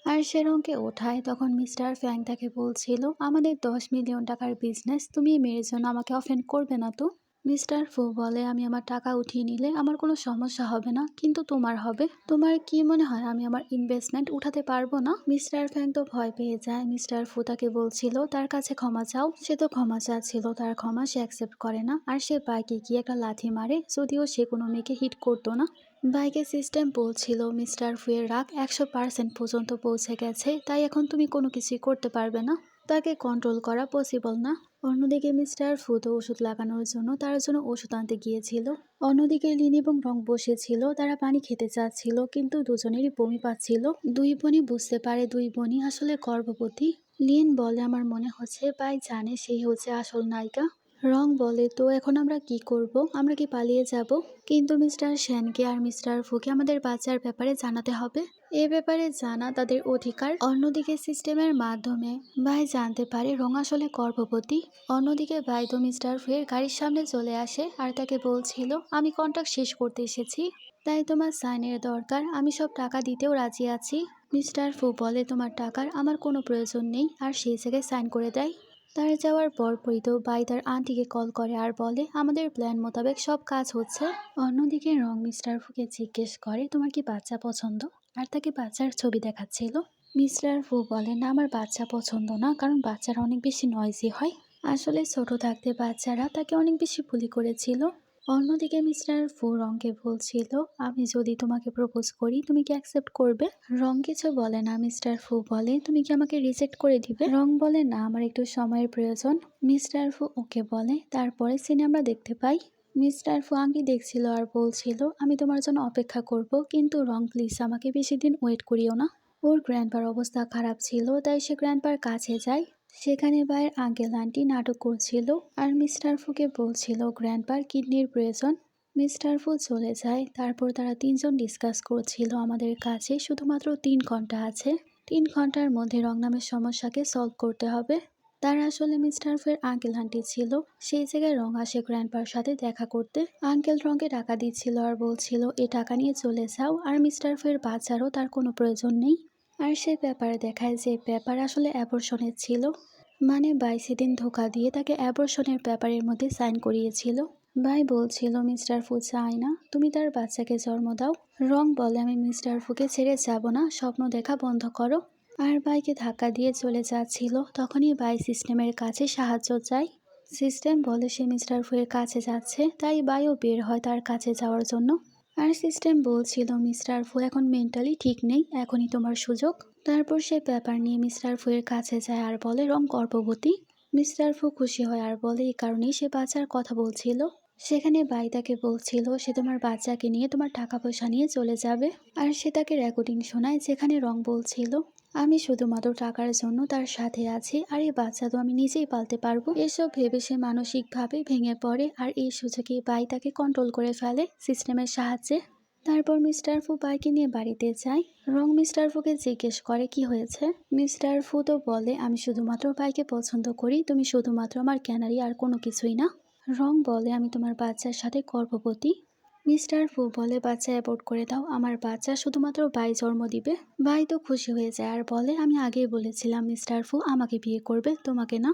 আর সে রংকে ওঠায়। তখন মিস্টার ফ্যাং তাকে বলছিল, আমাদের 10 মিলিয়ন টাকার বিজনেস, তুমি এই মেয়ের জন্য আমাকে অফেন্ড করবে না তো? মিস্টার ফু বলে, আমি আমার টাকা উঠিয়ে নিলে আমার কোনো সমস্যা হবে না, কিন্তু তোমার হবে। তোমার কি মনে হয় আমি আমার ইনভেস্টমেন্ট উঠাতে পারবো না? মিস্টার ফ্যাং তো ভয় পেয়ে যায়। মিস্টার ফু তাকে বলছিল তার কাছে ক্ষমা চাও। সে তো ক্ষমা চাচ্ছিল, তার ক্ষমা সে অ্যাকসেপ্ট করে না। আর সে বাইকে গিয়ে একটা লাথি মারে, যদিও সে কোনো মেয়েকে হিট করতো না। বাইকের সিস্টেম বলছিল মিস্টার ফুয়ের রাগ 100% পর্যন্ত পৌঁছে গেছে, তাই এখন তুমি কোনো কিছুই করতে পারবে না। তাকে কন্ট্রোল করা পসিবল না। অন্যদিকে মিস্টার ফু তো ওষুধ লাগানোর জন্য তার জন্য ওষুধ আনতে গিয়েছিল। অন্যদিকে লিন এবং রং বসেছিল, তারা পানি খেতে চাচ্ছিল, কিন্তু দুজনেরই বমি পাচ্ছিল। দুই বোনই বুঝতে পারে দুই বোনই আসলে গর্ভবতী। লিন বলে, আমার মনে হচ্ছে বাই জানে সেই হচ্ছে আসল নায়িকা। রং বলে, তো এখন আমরা কি করব? আমরা কি পালিয়ে যাব? কিন্তু মিস্টার শ্যানকে আর মিস্টার ফুকে আমাদের বাচ্চার ব্যাপারে জানাতে হবে। এ ব্যাপারে জানা তাদের অধিকার। অন্যদিকে সিস্টেমের মাধ্যমে ভাই জানতে পারে রং আসলে গর্ভবতী। অন্যদিকে ভাই তো মিস্টার ফুয়ের গাড়ির সামনে চলে আসে আর তাকে বলছিল, আমি কন্ট্রাক্ট শেষ করতে এসেছি, তাই তোমার সাইনের দরকার। আমি সব টাকা দিতেও রাজি আছি। মিস্টার ফু বলে, তোমার টাকার আমার কোনো প্রয়োজন নেই, আর সেই জায়গায় সাইন করে দেয়। তার যাওয়ার পরপরই তো বাই তার আন্টিকে কল করে আর বলে, আমাদের প্ল্যান মোতাবেক সব কাজ হচ্ছে। অন্যদিকে রং মিস্টার ফুকে জিজ্ঞেস করে, তোমার কি বাচ্চা পছন্দ? আর তাকে বাচ্চার ছবি দেখাচ্ছিল। মিস্টার ফু বলে, না আমার বাচ্চা পছন্দ না, কারণ বাচ্চারা অনেক বেশি নয়েজি হয়। আসলে ছোট থাকতে বাচ্চারা তাকে অনেক বেশি বুলি করেছিল। অন্যদিকে মিস্টার ফু রংকে বলছিল, আমি যদি তোমাকে প্রপোজ করি তুমি কি অ্যাকসেপ্ট করবে? রং কিছু বলে না। মিস্টার ফু বলে, তুমি কি আমাকে রিজেক্ট করে দিবে? রং বলে, না, আমার একটু সময়ের প্রয়োজন। মিস্টার ফু ওকে বলে। তারপরে সিনে আমরা দেখতে পাই মিস্টার ফু আংটি দেখছিল আর বলছিল, আমি তোমার জন্য অপেক্ষা করব, কিন্তু রং প্লিজ আমাকে বেশি দিন ওয়েট করিও না। ওর গ্র্যান্ডপার অবস্থা খারাপ ছিল, তাই সে গ্র্যান্ডপার কাছে যায়। সেখানে বাইরের আঙ্কেল আন্টি নাটক করছিল আর মিস্টার ফুকে বলছিল গ্র্যান্ডপার কিডনির প্রয়োজন। মিস্টার ফু চলে যায়। তারপর তারা তিনজন ডিসকাস করছিল, আমাদের কাছে শুধুমাত্র 3 ঘন্টা আছে। 3 ঘন্টার মধ্যে রং নামের সমস্যাকে সলভ করতে হবে। তারা আসলে মিস্টার ফুয়ের আঙ্কেল আন্টি ছিল। সেই জায়গায় রং আসে গ্র্যান্ডপার সাথে দেখা করতে। আঙ্কেল রংকে টাকা দিচ্ছিল আর বলছিল, এই টাকা নিয়ে চলে যাও, আর মিস্টার ফুয়ের বাচ্চারও তার কোনো প্রয়োজন নেই। আর সেই ব্যাপারে দেখায় যে ব্যাপার আসলে অ্যাবর্শনের ছিল। মানে বাই সেদিন ধোকা দিয়ে তাকে অ্যাবর্শনের ব্যাপারের মধ্যে সাইন করিয়েছিল। ভাই বলছিল, মিস্টার ফু চায় না তুমি তার বাচ্চাকে জন্ম দাও। রং বলে, আমি মিস্টার ফুকে ছেড়ে যাব না, স্বপ্ন দেখা বন্ধ করো। আর বাইকে ধাক্কা দিয়ে চলে যাচ্ছিল, তখনই বাই সিস্টেমের কাছে সাহায্য চায়। সিস্টেম বলে সে মিস্টার ফুয়ের কাছে যাচ্ছে, তাই বাইও বের হয় তার কাছে যাওয়ার জন্য। আর সিস্টেম বলছিল, মিস্টার ফু এখন মেন্টালি ঠিক নেই, এখনই তোমার সুযোগ। তারপর সে ব্যাপার নিয়ে মিস্টার ফুয়ের কাছে যায় আর বলে রং গর্ভবতী। মিস্টার ফু খুশি হয় আর বলে এই কারণেই সে বাচ্চার কথা বলছিল। সেখানে বাই তাকে বলছিল, সে তোমার বাচ্চাকে নিয়ে তোমার টাকা পয়সা নিয়ে চলে যাবে। আর সে তাকে রেকর্ডিং শোনায় যেখানে রং বলছিল, আমি শুধুমাত্র টাকার জন্য তার সাথে আছি, আর এই বাচ্চা তো আমি নিজেই পালতে পারবো। এসব ভেবে সে মানসিকভাবে ভেঙে পড়ে, আর এই সুযোগে বাই তাকে কন্ট্রোল করে ফেলে সিস্টেমের সাহায্যে। তারপর মিস্টার ফু বাইকে নিয়ে বাড়িতে যায়। রং মিস্টার ফুকে জিজ্ঞেস করে কি হয়েছে। মিস্টার ফু তো বলে, আমি শুধুমাত্র বাইকে পছন্দ করি, তুমি শুধুমাত্র আমার ক্যানারি, আর কোনো কিছুই না। রং বলে, আমি তোমার বাচ্চার সাথে গর্ভবতী। মিস্টার ফু বলে, বাচ্চা অ্যাবর্ট করে দাও, আমার বাচ্চা শুধুমাত্র বাই জন্ম দিবে। বাই তো খুশি হয়ে যায় আর বলে, আমি আগেই বলেছিলাম মিস্টার ফু আমাকে বিয়ে করবে, তোমাকে না।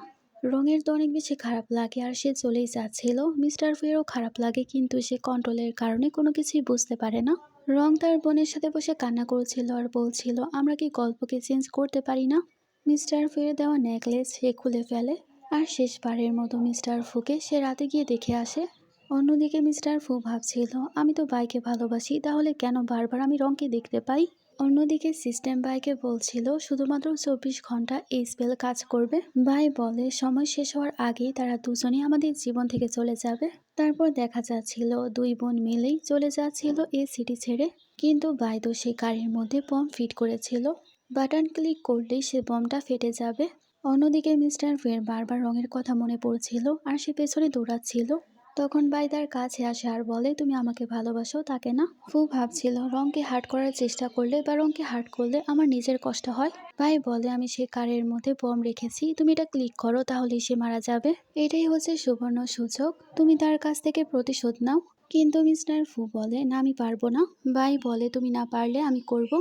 রঙের তো অনেক বেশি খারাপ লাগে আর সে চলেই যাচ্ছিল। মিস্টার ফুয়েরও খারাপ লাগে, কিন্তু সে কন্ট্রোলের কারণে কোনো কিছুই বুঝতে পারে না। রং তার বোনের সাথে বসে কান্না করছিল আর বলছিল, আমরা কি গল্পকে চেঞ্জ করতে পারি না? মিস্টার ফুয়ের দেওয়া নেকলেস সে খুলে ফেলে আর শেষবারের মতো মিস্টার ফুকে সে রাতে গিয়ে দেখে আসে। অন্যদিকে মিস্টার ফু ভাবছিল, আমি তো বাইকে ভালোবাসি, তাহলে কেন বারবার আমি রংকে দেখতে পাই? অন্যদিকে সিস্টেম ভাইকে বলছিল শুধুমাত্র 24 ঘন্টা এই স্পেল কাজ করবে। ভাই বলে সময় শেষ হওয়ার আগেই তারা দুজনেই আমাদের জীবন থেকে চলে যাবে। তারপর দেখা যাচ্ছিল দুই বোন মিলেই চলে যাচ্ছিল এই সিটি ছেড়ে, কিন্তু ভাই তো সেই গাড়ির মধ্যে বম ফিট করেছিল, বাটন ক্লিক করলেই সে বমটা ফেটে যাবে। অন্যদিকে মিস্টার ফের বারবার রঙের কথা মনে পড়ছিল আর সে পেছনে দৌড়াচ্ছিল। তখন ভাই তার কাছে আসে আর বলে, তুমি আমাকে ভালোবাসো তাকে না? ফু ভাবছিল রংকে হার্ট করার চেষ্টা করলে বা রংকে হার্ট করলে আমার নিজের কষ্ট হয়। ভাই বলে, আমি সেই কারের মধ্যে বম রেখেছি, তুমি এটা ক্লিক করো তাহলেই সে মারা যাবে। এটাই হচ্ছে সুবর্ণ সুযোগ, তুমি তার কাছ থেকে প্রতিশোধ নাও। কিন্তু মিস্টার ফু বলে, না আমি পারবো না। ভাই বলে, তুমি না পারলে আমি করব।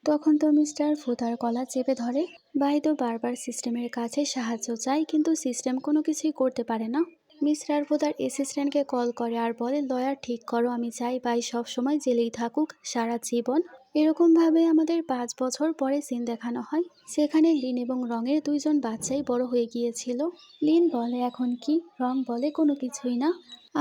তখন তো মিস্টার ফু তার গলা চেপে ধরে। ভাই তো বারবার সিস্টেমের কাছে সাহায্য চায়, কিন্তু সিস্টেম কোনো কিছুই করতে পারে না। মিস্টার ফু তার অ্যাসিস্ট্যান্টকে কল করে আর বলে, লয়ার ঠিক করো, আমি চাই ভাই সব সময় জেলেই থাকুক সারা জীবন। এরকম ভাবে আমাদের 5 বছর পরে সিন দেখানো হয়। সেখানে লিন এবং রঙের দুইজন বাচ্চাই বড় হয়ে গিয়েছিল। লিন বলে, এখন কি? রং বলে, কোনো কিছুই না।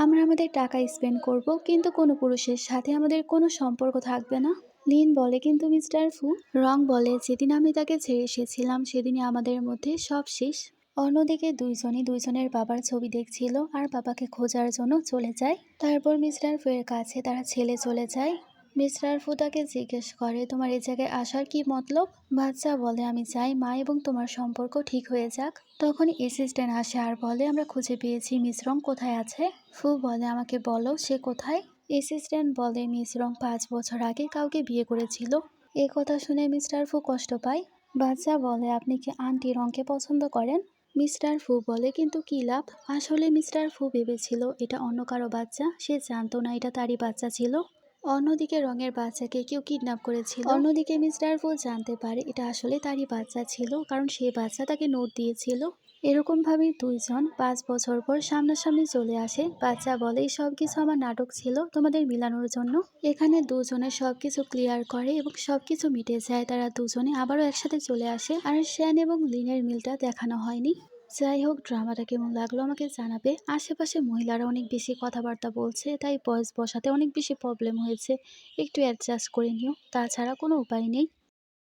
আমরা আমাদের টাকা স্পেন্ড করব, কিন্তু কোনো পুরুষের সাথে আমাদের কোনো সম্পর্ক থাকবে না। লিন বলে, কিন্তু মিস্টার ফু? রং বলে, যেদিন আমি তাকে ছেড়ে এসেছিলাম সেদিনই আমাদের মধ্যে সব শেষ। অন্যদিকে দুইজনই দুইজনের বাবার ছবি দেখছিল আর বাবাকে খোঁজার জন্য চলে যায়। তারপর মিস্টার ফুয়ের কাছে তারা ছেলে চলে যায়। মিস্টার ফু তাকে জিজ্ঞেস করে, তোমার এই জায়গায় আসার কি মতলব? বাচ্চা বলে, আমি চাই মা এবং তোমার সম্পর্ক ঠিক হয়ে যাক। তখন অ্যাসিস্ট্যান্ট আসে আর বলে, আমরা খুঁজে পেয়েছি মিস রং কোথায় আছে। ফু বলে, আমাকে বলো সে কোথায়। অ্যাসিস্ট্যান্ট বলে, মিস রং 5 বছর আগে কাউকে বিয়ে করেছিল। এ কথা শুনে মিস্টার ফু কষ্ট পায়। বাচ্চা বলে, আপনি কি আন্টি রংকে পছন্দ করেন? মিস্টার ফু বলে, কিন্তু কি লাভ? আসলে মিস্টার ফু ভেবেছিল এটা অন্য কারো বাচ্চা, সে জানতো না এটা তারই বাচ্চা ছিল। অন্যদিকে রঙের বাচ্চাকে কেউ কিডন্যাপ করেছিল। অন্যদিকে মিস্টার ফু জানতে পারে এটা আসলে তারই বাচ্চা ছিল, কারণ সেই বাচ্চা তাকে নোট দিয়েছিল। এরকম ভাবে দুইজন 5 বছর পর সামনাসামনি চলে আসে। বাচ্চা বলে, সবকিছু আমার নাটক ছিল তোমাদের মিলানোর জন্য। এখানে দুজনে সবকিছু ক্লিয়ার করে এবং সবকিছু মিটে যায়। তারা দুজনে আবারও একসাথে চলে আসে, আর শ্যান এবং লিনের মিলটা দেখানো হয়নি। যাই হোক, ড্রামাটা কেমন লাগলো আমাকে জানাবে। আশেপাশে মহিলারা অনেক বেশি কথাবার্তা বলছে, তাই ভয়েস বসাতে অনেক বেশি প্রবলেম হয়েছে, একটু অ্যাডজাস্ট করে নিও, তাছাড়া কোনো উপায় নেই।